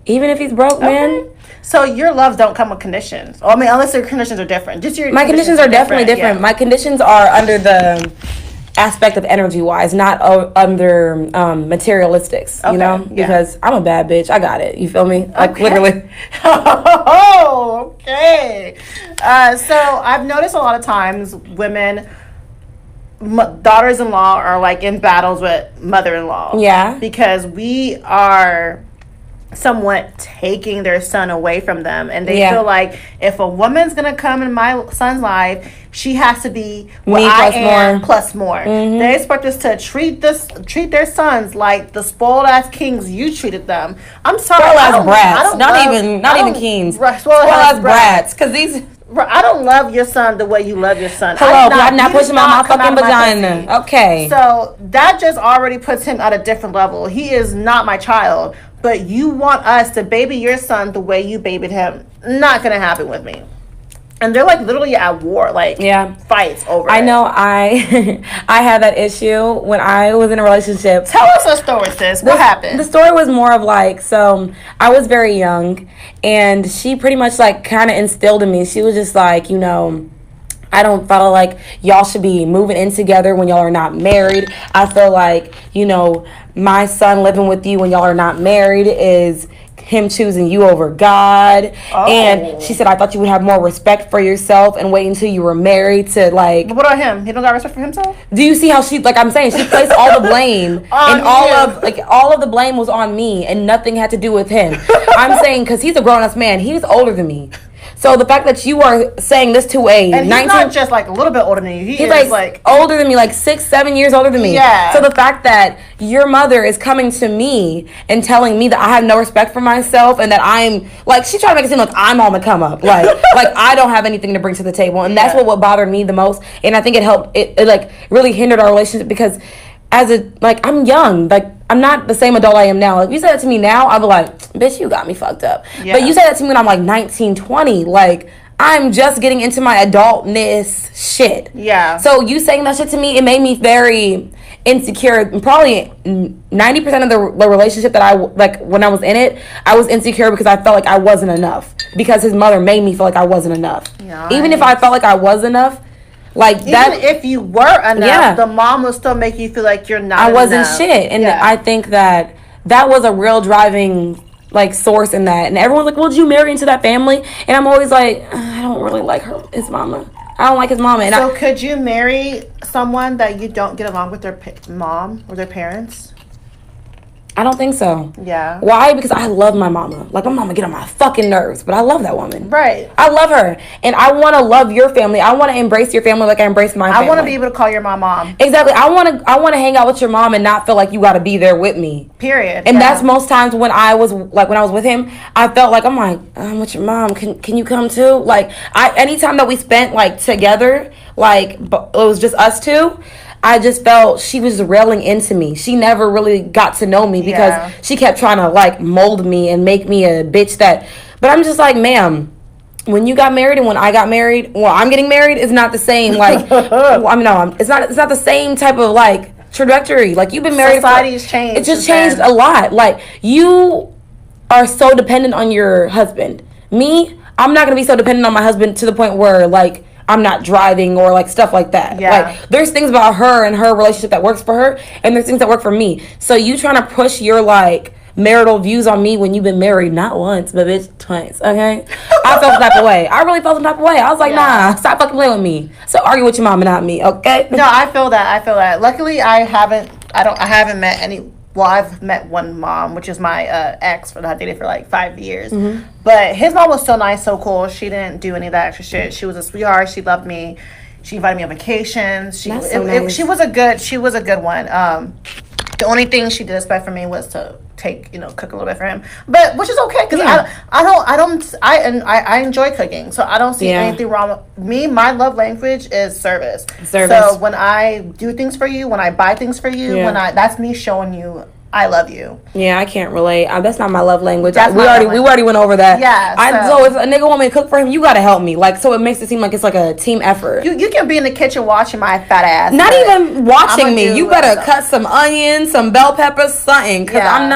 Even if he's broke, man. So your loves don't come with conditions. Unless your conditions are different. My conditions are definitely different. Yeah. My conditions are under the aspect of energy-wise, not under materialistics, because I'm a bad bitch. I got it. You feel me? Literally. Oh, okay. So I've noticed a lot of times women, daughters-in-law are in battles with mother-in-law. Yeah. Because we are somewhat taking their son away from them, and they feel like if a woman's gonna come in my son's life, she has to be what I am plus more. Mm-hmm. They expect us to treat their sons like the spoiled ass kings you treated them. I'm sorry, spoiled ass brats, not even kings, spoiled ass brats, because these. I don't love your son the way you love your son. Hello, I'm not pushing my fucking vagina. Okay. So that just already puts him at a different level. He is not my child, but you want us to baby your son the way you babied him. Not gonna happen with me. And they're literally at war, fights over it. I know I had that issue when I was in a relationship. Tell us a story, sis. What happened? The story was more of so I was very young, and she pretty much kind of instilled in me. She was just I don't feel like y'all should be moving in together when y'all are not married. I feel like, my son living with you when y'all are not married is him choosing you over God. Oh. And she said, I thought you would have more respect for yourself and wait until you were married to But what about him? He don't got respect for himself? Do you see how she, I'm saying, she placed all the blame and all of the blame was on me and nothing had to do with him. I'm saying, because he's a grown-ass man. He's older than me. So the fact that you are saying this to a and 19, he's not just a little bit older than you. He's older than me, 6-7 years older than me. Yeah. So the fact that your mother is coming to me and telling me that I have no respect for myself and that I'm she's trying to make it seem like I'm on the come up, I don't have anything to bring to the table, and that's what bothered me the most. And I think it helped. It really hindered our relationship because I'm young, I'm not the same adult I am now. If you said that to me now, I'd be like, bitch, you got me fucked up. Yeah. But you said that to me when I'm 19, 20. I'm just getting into my adultness shit. Yeah. So you saying that shit to me, it made me very insecure. Probably 90% of the relationship that I, when I was in it, I was insecure because I felt like I wasn't enough. Because his mother made me feel like I wasn't enough. Nice. Even if I felt like I was enough, even if you were enough, the mom will still make you feel like you're not I wasn't enough. Shit. And I think that was a real driving source in that. And everyone's well, did you marry into that family? And I'm always I don't really like his mama. I don't like his mama. And so could you marry someone that you don't get along with their mom or their parents? I don't think so. Yeah. Why? Because I love my mama. My mama get on my fucking nerves, but I love that woman. Right. I love her. And I want to love your family. I want to embrace your family like I embrace my family. I want to be able to call your mom. Exactly. I want to hang out with your mom and not feel like you got to be there with me. Period. And that's most times when I was when I was with him, I felt I'm with your mom. Can you come too? Anytime that we spent together, it was just us two, I just felt she was railing into me. She never really got to know me because she kept trying to mold me and make me a bitch that. But I'm just ma'am, when you got married and when I got married, I'm getting married is not the same. It's not the same type of trajectory. You've been married. Society's changed. It just changed a lot. You are so dependent on your husband. Me, I'm not gonna be so dependent on my husband to the point where I'm not driving or stuff like that. Yeah. There's things about her and her relationship that works for her, and there's things that work for me. So you trying to push your marital views on me when you've been married not once but bitch twice, okay? I felt some type of way. I really felt some type of way. I was nah, stop fucking playing with me. So argue with your mom and not me, okay? No, I feel that. Luckily, I haven't met well, I've met one mom, which is my ex that I dated for like 5 years. Mm-hmm. But his mom was so nice, so cool. She didn't do any of that extra shit. She was a sweetheart. She loved me. She invited me on vacations. She nice. she was a good one. The only thing she did expect from me was to cook a little bit for him, but which is okay because I enjoy cooking, so I don't see anything wrong with me. My love language is service. So when I do things for you, when I buy things for you, that's me showing you I love you. Yeah, I can't relate. That's not my love language. We already went over that. Yeah. So if a nigga want me to cook for him, you gotta help me. Like, so it makes it seem like it's like a team effort. You can be in the kitchen watching my fat ass. Not even watching me. You better cut some onions, some bell peppers, something. Cause I'm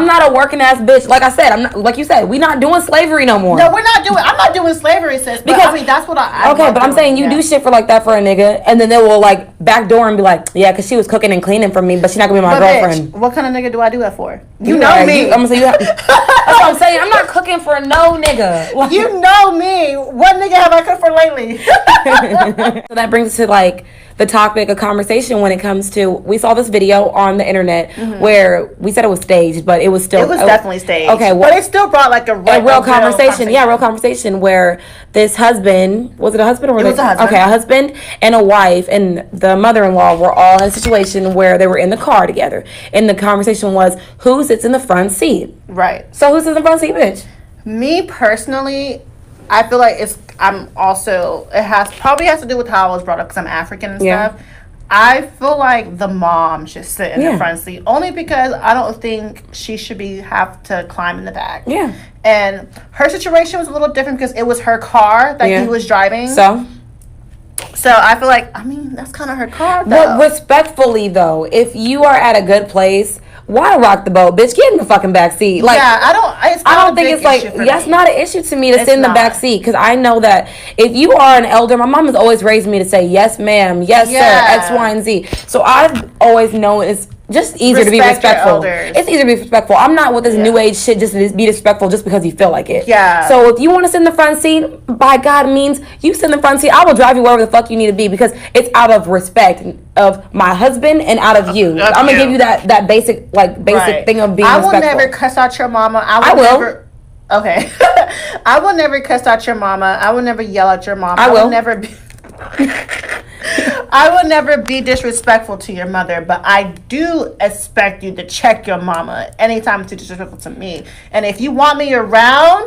not a working ass bitch. Like I said, I'm not, like you said, we not doing slavery no more. No, I'm not doing slavery, sis. Because I mean, that's what I okay, but I'm saying you do shit for like that for a nigga, and then they will like backdoor and be like, yeah, because she was cooking and cleaning for me, but she's not gonna be my girlfriend. Bitch, what kind of nigga do I do that for? You know me. I'm gonna say that's what I'm saying. I'm not cooking for no nigga. Like, you know me. What nigga have I cooked for lately? So that brings us to like the topic of conversation when it comes to, we saw this video on the internet where we said it was staged, but it was still definitely staged. Okay, well, but it still brought like a real conversation. Yeah, real conversation where this husband, was it a husband or it was a husband? Okay, a husband and a wife and the mother-in-law were all in a situation where they were in the car together, and the conversation was who sits in the front seat. Right. So who sits in the front seat, bitch? Me personally, I feel like probably has to do with how I was brought up because I'm African and stuff. I feel like the mom should sit in the front seat only because I don't think she should have to climb in the back. Yeah. And her situation was a little different because it was her car that he was driving. So I feel like, I mean, that's kind of her car, though. But respectfully, though, if you are at a good place, why rock the boat, bitch? Get in the fucking back seat. Like, yeah, I don't think it's like that's not an issue to me to sit in the back seat because I know that if you are an elder, my mom has always raised me to say yes, ma'am, yes, sir, X, Y, and Z. So I've always known it's just easier to be respectful. It's easier to be respectful. I'm not with this new age shit just to be respectful just because you feel like it. Yeah. So if you want to sit in the front seat, by God means you sit in the front seat. I will drive you wherever the fuck you need to be because it's out of respect of my husband and out of you. I'm gonna give you that basic thing of being respectful. I will never cuss out your mama. I will. Never, okay. I will never cuss out your mama. I will never yell at your mama. I will never be I would never be disrespectful to your mother, but I do expect you to check your mama anytime it's disrespectful to me. And if you want me around,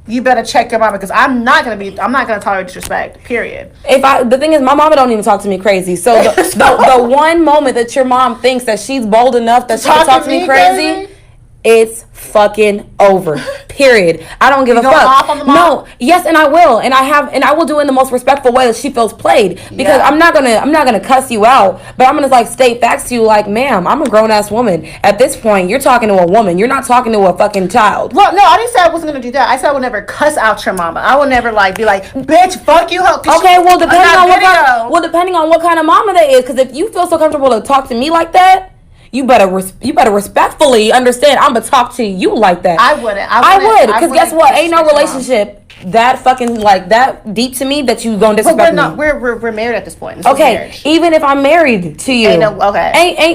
you better check your mama because I'm not gonna tolerate disrespect. Period. The thing is, my mama don't even talk to me crazy. So the one moment that your mom thinks that she's bold enough that she can talk to me crazy, it's fucking over. Period. I don't give a fuck. No, yes, and I will, and I will do it in the most respectful way that she feels played because I'm not gonna cuss you out, but I'm gonna like state facts to you, like, ma'am, I'm a grown ass woman. At this point, you're talking to a woman. You're not talking to a fucking child. Well, no, I didn't say I wasn't gonna do that. I said I would never cuss out your mama. I would never be like, bitch, fuck you. Okay, well, depending on what kind of mama that is, because if you feel so comfortable to talk to me like that, you better respectfully understand I'm gonna talk to you like that. I would, because guess what? Ain't no relationship that fucking that deep to me that you gonna disrespect me. We're married at this point. This okay, even if I'm married to you, ain't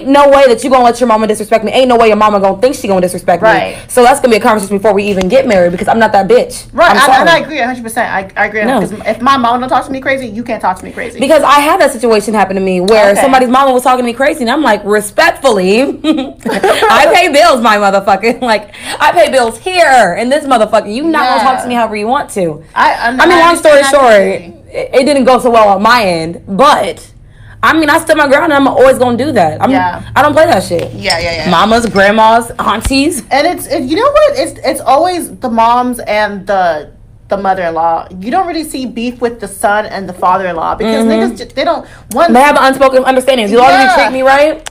no way that you gonna let your mama disrespect me. Ain't no way your mama gonna think she gonna disrespect me. So that's gonna be a conversation before we even get married because I'm not that bitch. Right, and I agree 100%. I agree because if my mom don't talk to me crazy, you can't talk to me crazy. Because I had that situation happen to me where somebody's mama was talking to me crazy, and I'm like, respectfully, I pay bills, my motherfucker. Like, I pay bills here, and this motherfucker, you not gonna talk to me however you want to. I mean, long story short, it didn't go so well on my end, but I mean, I stood my ground, and I'm always gonna do that. I don't play that shit. Yeah. Mamas, grandmas, aunties, and you know what? It's always the moms and the mother-in-law. You don't really see beef with the son and the father-in-law because niggas they have an unspoken understanding. As long as you treat me right,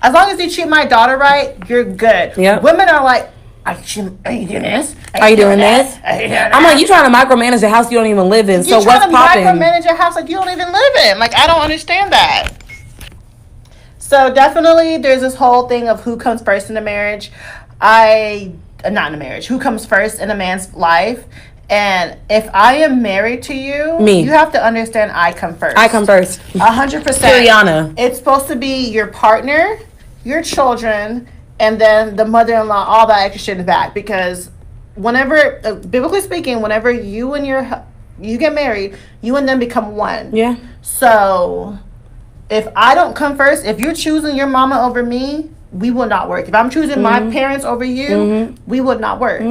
as long as you treat my daughter right, you're good. Yeah. Women are like, are you doing this? Are you doing this? I'm like, you trying to micromanage a house you don't even live in. So what's popping? You trying to micromanage a house like you don't even live in. Like, I don't understand that. So definitely there's this whole thing of who comes first in a marriage. Not in a marriage. Who comes first in a man's life. And if I am married to you, you have to understand I come first. I come first. 100%. Rihanna. It's supposed to be your partner. your children, and then the mother-in-law, all that extra shit in the back. Because whenever, biblically speaking, whenever you get married, you and them become one. Yeah. So if I don't come first, if you're choosing your mama over me, we will not work. If I'm choosing my parents over you, we would not work.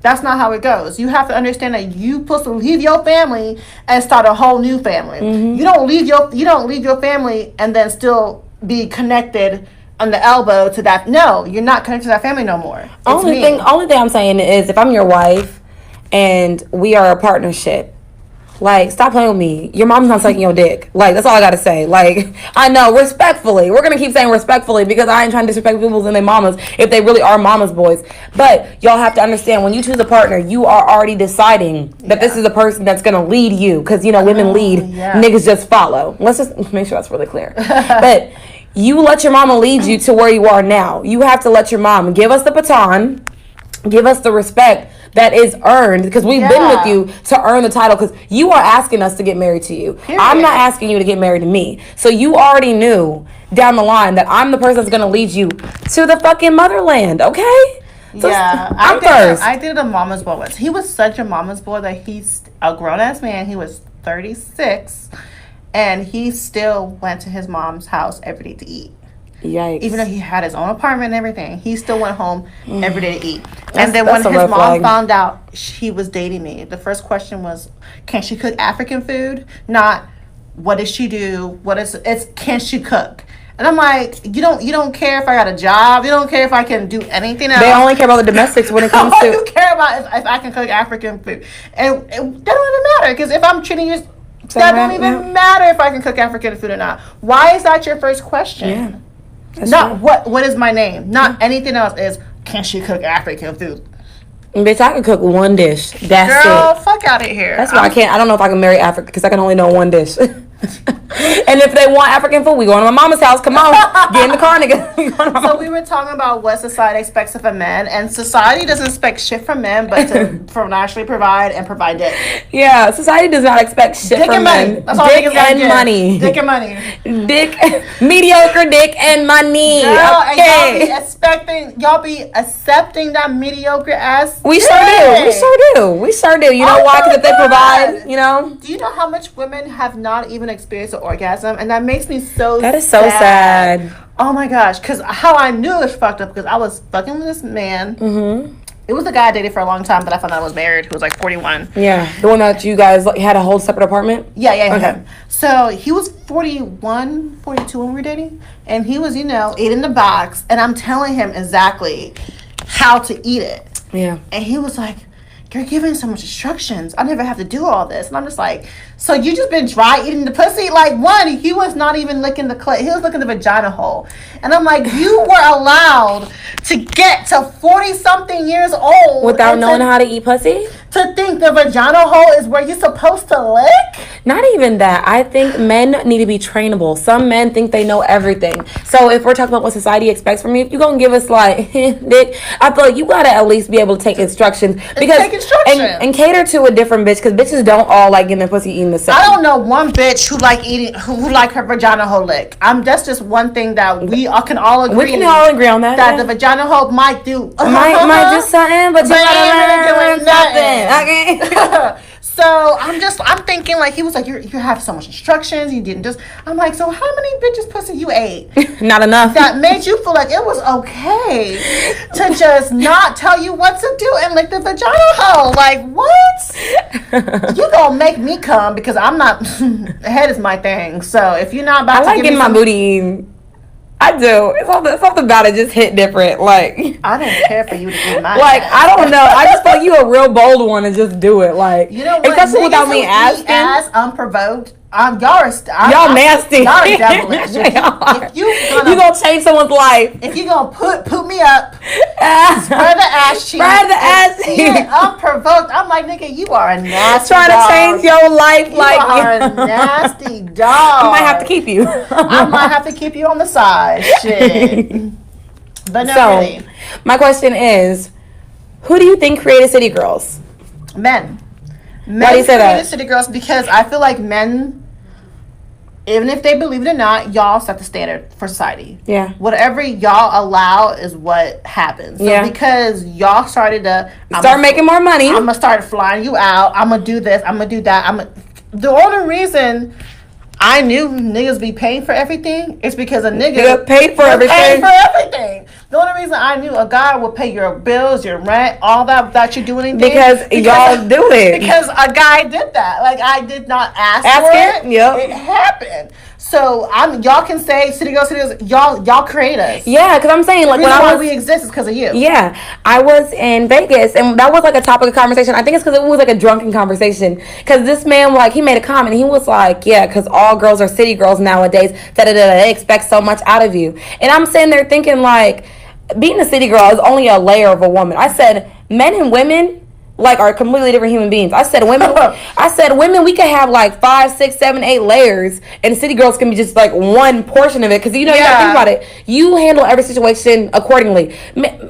That's not how it goes. You have to understand that you're supposed to leave your family and start a whole new family. You don't leave your family and then still be connected on the elbow to that. No, you're not connected to that family no more. Only thing I'm saying is, if I'm your wife and we are a partnership, like, stop playing with me. Your mom's not sucking your dick. Like, that's all I gotta say. Like, I know, respectfully. We're gonna keep saying respectfully because I ain't trying to disrespect people's and their mamas if they really are mama's boys. But y'all have to understand, when you choose a partner, you are already deciding that this is a person that's gonna lead you. Because, women lead, niggas just follow. Let's just make sure that's really clear. But you let your mama lead you to where you are now. You have to let your mom give us the baton, give us the respect that is earned, because we've been with you to earn the title, because you are asking us to get married to you. Period. I'm not asking you to get married to me. So you already knew down the line that I'm the person that's going to lead you to the fucking motherland, okay? So I'm first. I did a mama's boy once. He was such a mama's boy that he's a grown-ass man. He was 36, and he still went to his mom's house every day to eat. Yikes. Even though he had his own apartment and everything, he still went home every day to eat. And then when his mom found out he was dating me, the first question was, can she cook African food? Not, what does she do? It's can she cook? And I'm like, you don't care if I got a job. You don't care if I can do anything else. They only care about the domestics when it comes to. All you care about is if I can cook African food. And that don't even matter, because if I'm treating you, that don't even matter if I can cook African food or not. Why is that your first question? Yeah. That's not true. What is my name? Not anything else. Is, can she cook African food? Bitch, I can cook one dish. That's Girl, it. Fuck out of here. That's why I can't. I don't know if I can marry Africa because I can only know one dish. And if they want African food, we going to my mama's house. Come on, get in the car, nigga. So we were talking about what society expects of a man, and society doesn't expect shit from men, but to financially provide and provide dick. Yeah, society does not expect shit dick from and men. Money. That's all dick and money. Dick and money. Dick, mediocre dick and money. Girl, okay. And y'all be accepting that mediocre ass. We sure do. We sure do. You know why? Because if they provide, Do you know how much women have not even experienced an orgasm? And that makes me so sad. That is so sad. Oh my gosh. Because how I knew it was fucked up, because I was fucking with this man. Mm-hmm. It was the guy I dated for a long time that I found out I was married, who was like 41. Yeah. The one that you guys had a whole separate apartment? Yeah. Okay. So he was 41, 42 when we were dating. And he was, eating the box. And I'm telling him exactly how to eat it. Yeah. And he was like, you're giving so much instructions. I never have to do all this. And I'm just like, so you just been dry eating the pussy? Like, one, he was not even licking the clit. He was licking the vagina hole. And I'm like, you were allowed to get to 40-something years old. Without knowing how to eat pussy? To think the vagina hole is where you're supposed to lick? Not even that. I think men need to be trainable. Some men think they know everything. So if we're talking about what society expects from you, if you're going to give us like, dick, I feel like you got to at least be able to take instructions. And cater to a different bitch, because bitches don't all like getting their pussy eaten the same. I don't know one bitch who like her vagina hole lick. That's just one thing that we can all agree. We can all agree on that. That the vagina hole might do. might do something, but you gotta learn something. Okay. So I'm thinking, like, he was like, you have so much instructions, you didn't just. I'm like, so how many bitches pussy you ate? Not enough. That made you feel like it was okay to just not tell you what to do and lick the vagina hole. Like, what? You gonna make me come, because I'm not. Head is my thing. So if you're not about I like getting my booty eaten. I do. It's something about it just hit different. Like, I didn't care for you to do my like, I don't know. I just feel like you a real bold one and just do it. Like, you know what? Especially without me asking. Ass unprovoked. Y'all nasty. Y'all are devilish. If you gonna change someone's life. If you gonna put me up, spread the ass cheeks. Spread the ass cheeks. Unprovoked. I'm like, nigga, you are a nasty Trying dog. to change your life. You are a nasty dog. I might have to keep you. I might have to keep you on the side. Shit. But no, so, really. My question is, who do you think created City Girls? Men. Why do you say that? City Girls, because I feel like men even if they believe it or not, y'all set the standard for society. Yeah. Whatever y'all allow is what happens. So Yeah. because y'all started to Start making more money. I'm gonna start flying you out. I'm gonna do this. I'm gonna do that. The only reason I knew niggas be paying for everything is because a nigga paid for everything. Paid for everything. The only reason I knew a guy would pay your bills, your rent, all that without you doing anything. Because y'all do it. Because a guy did that. Like, I did not ask for it. Yep. It happened. So y'all can say city girls, y'all create us. Yeah, because I'm saying, like, The reason when why I was, we exist is because of you. yeah, I was in Vegas, and that was like a topic of conversation. I think it's because it was like a drunken conversation. Because this man, like, he made a comment. He was like, yeah, because all girls are city girls nowadays. They expect so much out of you. And I'm sitting there thinking, like, being a city girl is only a layer of a woman. I said, men and women, like, are completely different human beings. I said women, we can have like 5, 6, 7, 8 layers, and city girls can be just like one portion of it. Because you know, you gotta think about it. You handle every situation accordingly.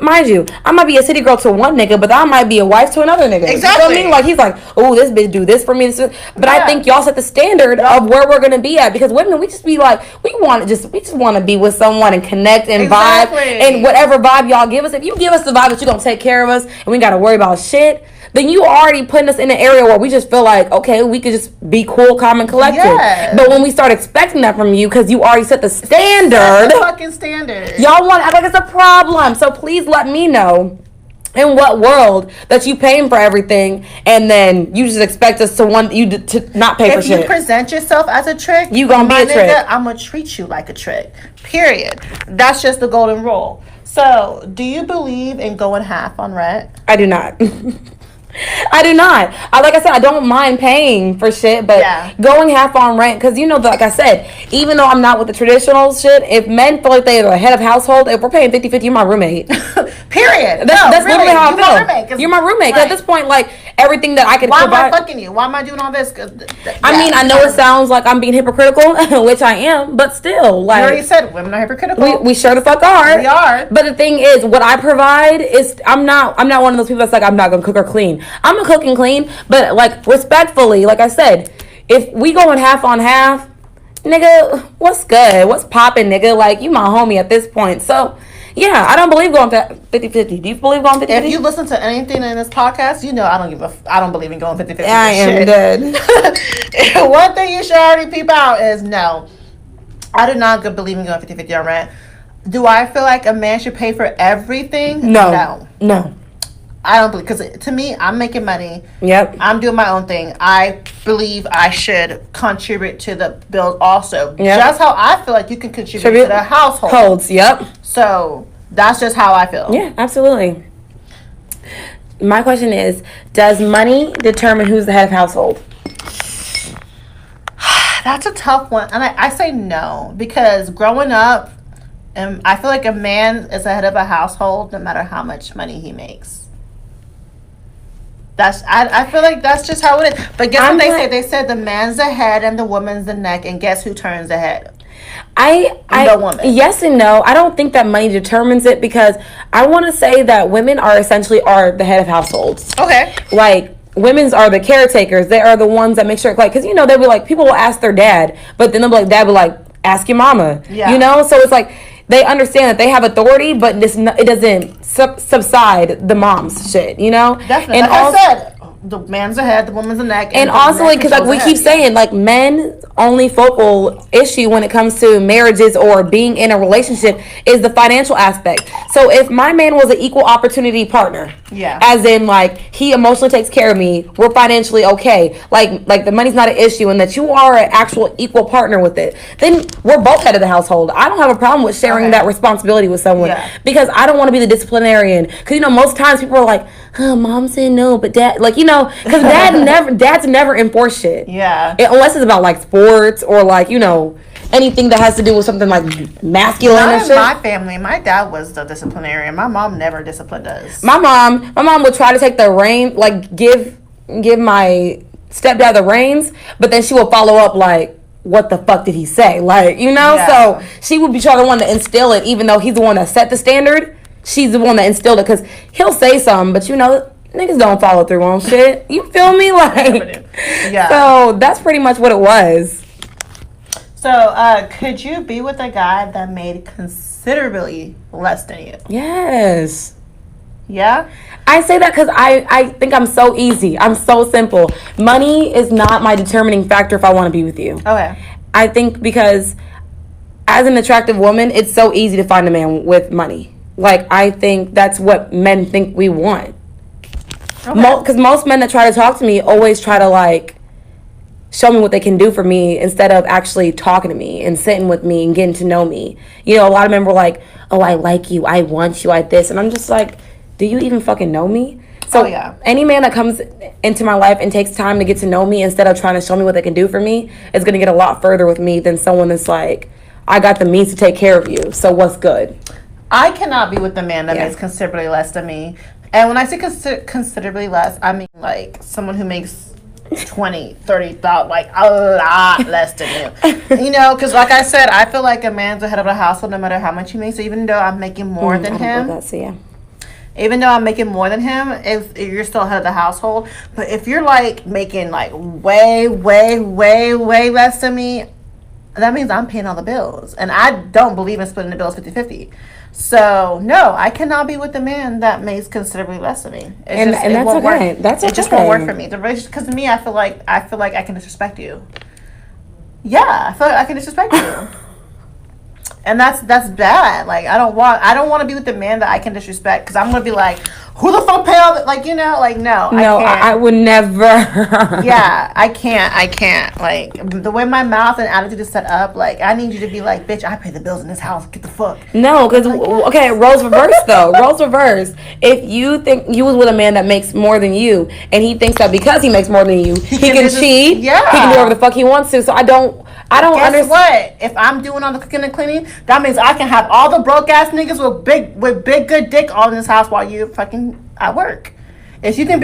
Mind you, I might be a city girl to one nigga, but I might be a wife to another nigga. Exactly. You know what I mean? Like, he's like, oh, this bitch do this for me. But I think y'all set the standard of where we're gonna be at. Because women, we just be like, we just want to be with someone and connect and vibe, and whatever vibe y'all give us. If you give us the vibe that you're gonna take care of us and we gotta worry about shit, then you already putting us in an area where we just feel like, okay, we could just be cool, calm, and collected. Yes. But when we start expecting that from you, because you already set the standard, Set the fucking standard. y'all want to act like it's a problem. So please let me know in what world that you paying for everything, and then you just expect us to want you to not pay for shit. If you present yourself as a trick, you gonna be a trick. I'm gonna treat you like a trick. Period. That's just the golden rule. So, do you believe in going half on rent? I do not. I do not. Like I said, I don't mind paying for shit, but going half on rent, because you know, like I said, even though I'm not with the traditional shit, if men feel like they're the head of household, if we're paying 50-50, you're my roommate. Period. That's really, literally how I feel. You're my roommate. Because at this point, like, everything that I can provide. Why am I fucking you? Why am I doing all this? I mean, I know it sounds like I'm being hypocritical, which I am, but still, like, you already said women are hypocritical. We sure the fuck are. We are. But the thing is, what I provide is, I'm not one of those people that's like, I'm not gonna cook or clean. I'm gonna cook and clean, but like, respectfully, like I said, if we going half on half, nigga, what's good? What's popping, nigga? Like, you my homie at this point. So, yeah, I don't believe going 50-50. Do you believe going 50-50? If you listen to anything in this podcast, you know I don't believe in going 50-50. I am dead. One thing you should already peep out is no. I do not believe in going 50-50 on rent. Do I feel like a man should pay for everything? No. I don't believe, because to me, I'm making money. Yep. I'm doing my own thing. I believe I should contribute to the bills also. Yep. Just how I feel like you can contribute to the household. Yep. So that's just how I feel. Yeah, absolutely. My question is, does money determine who's the head of household? That's a tough one. And I say no, because growing up, I feel like a man is the head of a household no matter how much money he makes. I feel like that's just how it is. But guess what they say? They said the man's the head and the woman's the neck, and guess who turns the head? The woman. Yes and no. I don't think that money determines it, because I want to say that women are the head of households. Okay. Like, women's are the caretakers. They are the ones that make sure, like, because, you know, they'll be like, people will ask their dad, but then they'll be like, dad will like, ask your mama. Yeah. You know? So it's like, they understand that they have authority, but it doesn't subside the mom's shit, you know? Definitely. And like I said, the man's the head, the woman's the neck. And also, like, because like we keep saying, like, men only focal issue when it comes to marriages or being in a relationship is the financial aspect. So if my man was an equal opportunity partner, as in, like, he emotionally takes care of me, we're financially okay, like the money's not an issue, and that you are an actual equal partner with it, then we're both head of the household. I don't have a problem with sharing that responsibility with someone, because I don't want to be the disciplinarian. Because, you know, most times people are like, oh, mom said no, but dad, like, you know, because dad's never enforced shit. Yeah. Unless it's about, like, sports or, like, you know, anything that has to do with something like masculine Not and in shit. my family. My dad was the disciplinarian. My mom never disciplined us. My mom would try to take the rein, like, give my stepdad the reins, but then she would follow up like, what the fuck did he say? Like, you know? Yeah. So she would be trying to want to instill it, even though he's the one that set the standard. She's the one that instilled it, because he'll say something, but, you know, niggas don't follow through on shit. You feel me? Like, Yeah. So that's pretty much what it was. So, could you be with a guy that made considerably less than you? Yes. Yeah? I say that because I think I'm so easy. I'm so simple. Money is not my determining factor if I want to be with you. Okay. I think because as an attractive woman, it's so easy to find a man with money. Like, I think that's what men think we want. Because most men that try to talk to me always try to, like, show me what they can do for me instead of actually talking to me and sitting with me and getting to know me. You know, a lot of men were like, oh, I like you, I want you, I this. And I'm just like, do you even fucking know me? So any man that comes into my life and takes time to get to know me instead of trying to show me what they can do for me is going to get a lot further with me than someone that's like, I got the means to take care of you, so what's good? I cannot be with a man that makes considerably less than me. And when I say considerably less, I mean like someone who makes 20, 30,000, like a lot less than you. You know, because like I said, I feel like a man's the head of the household no matter how much he makes. So even though I'm making more than him, even though I'm making more than him, if you're still head of the household. But if you're like making like way, way, way, way less than me, that means I'm paying all the bills. And I don't believe in splitting the bills 50-50. So, no, I cannot be with a man that makes considerably less than me. And that's okay. That's okay. It just won't work for me. Because to me, I feel like I can disrespect you. Yeah, I feel like I can disrespect you. And that's bad. Like, I don't want to be with the man that I can disrespect, because I'm going to be like, who the fuck pay all that? Like, you know, like, no, I can't. I would never. Yeah, I can't. Like, the way my mouth and attitude is set up, like, I need you to be like, bitch, I pay the bills in this house. Get the fuck. No, because, okay, roles reverse, though. Roles reverse. If you think you was with a man that makes more than you, and he thinks that because he makes more than you, he can cheat. Yeah. He can do whatever the fuck he wants to. So I don't understand. Guess what? If I'm doing all the cooking and cleaning, that means I can have all the broke ass niggas with big good dick all in this house while you fucking at work. If you think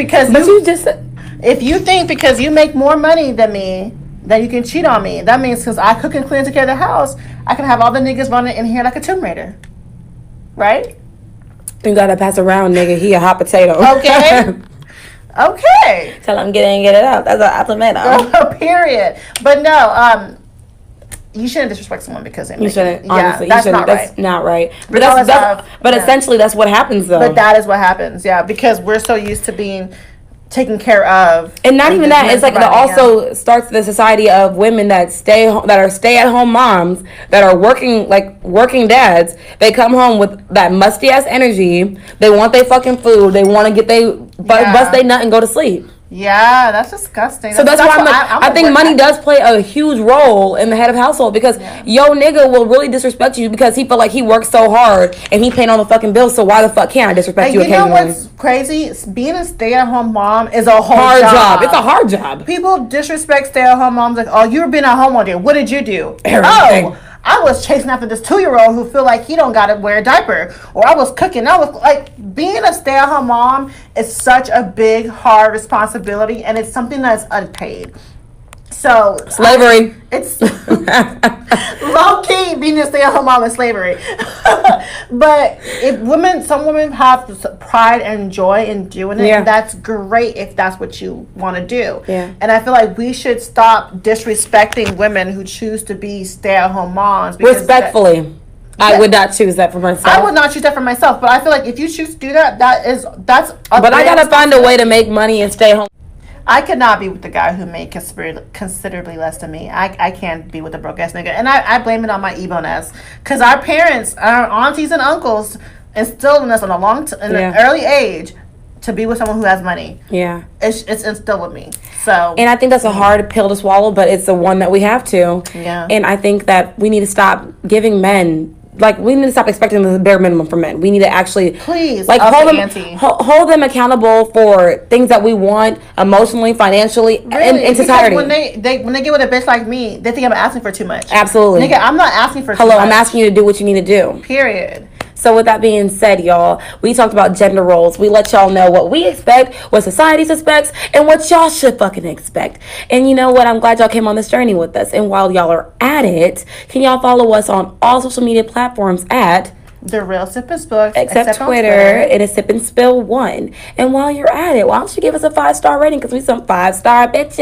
because you make more money than me, that you can cheat on me, that means because I cook and clean and take care of the house, I can have all the niggas running in here like a Tomb Raider. Right? You gotta pass around, nigga. He a hot potato. Okay. Okay. Tell him get it out. That's a tomato. Period. But no, you shouldn't disrespect someone because you shouldn't. Honestly, that's you shouldn't. not right. That's not right. But essentially, that's what happens, though. But that is what happens, yeah, because we're so used to being taken care of. And not even that. It's like it also starts the society of women that are stay-at-home moms that are working dads. They come home with that musty ass energy. They want their fucking food. They want to get bust their nut and go to sleep. Yeah, that's disgusting. So that's why I think money does play a huge role in the head of household, because yo nigga will really disrespect you because he feel like he works so hard and he paying all the fucking bills. So why the fuck can't I disrespect you occasionally? You know what's crazy? Being a stay-at-home mom is a hard job. It's a hard job. People disrespect stay-at-home moms like, oh, you were being at home all day. What did you do? Everything. Oh, I was chasing after this 2-year-old who feel like he don't gotta wear a diaper. Or I was cooking. I was like, being a stay-at-home mom is such a big, hard responsibility, and it's something that's unpaid. So slavery. It's low key being a stay-at-home mom is slavery. But if some women have pride and joy in doing it, that's great if that's what you want to do. Yeah. And I feel like we should stop disrespecting women who choose to be stay-at-home moms. Respectfully. I would not choose that for myself. I would not choose that for myself, but I feel like if you choose to do that, that's. But I gotta find a way to make money and stay home. I could not be with the guy who made considerably less than me. I can't be with a broke ass nigga, and I blame it on my Eboness, because our parents, our aunties and uncles, instilled in us in an early age to be with someone who has money. Yeah, it's instilled with me. So, and I think that's a hard pill to swallow, but it's the one that we have to. Yeah, and I think that we need to stop giving men. Like, we need to stop expecting the bare minimum from men. We need to actually, please, like, hold them accountable for things that we want emotionally, financially, in society. When they get with a bitch like me, they think I'm asking for too much. Absolutely, nigga, I'm not asking for too much. I'm asking you to do what you need to do. Period. So with that being said, y'all, we talked about gender roles. We let y'all know what we expect, what society expects, and what y'all should fucking expect. And you know what? I'm glad y'all came on this journey with us. And while y'all are at it, can y'all follow us on all social media platforms at The Real Sip and Spills, except Twitter. It is Sip and Spill 1. And while you're at it, why don't you give us a 5-star rating? Because we some 5-star bitches.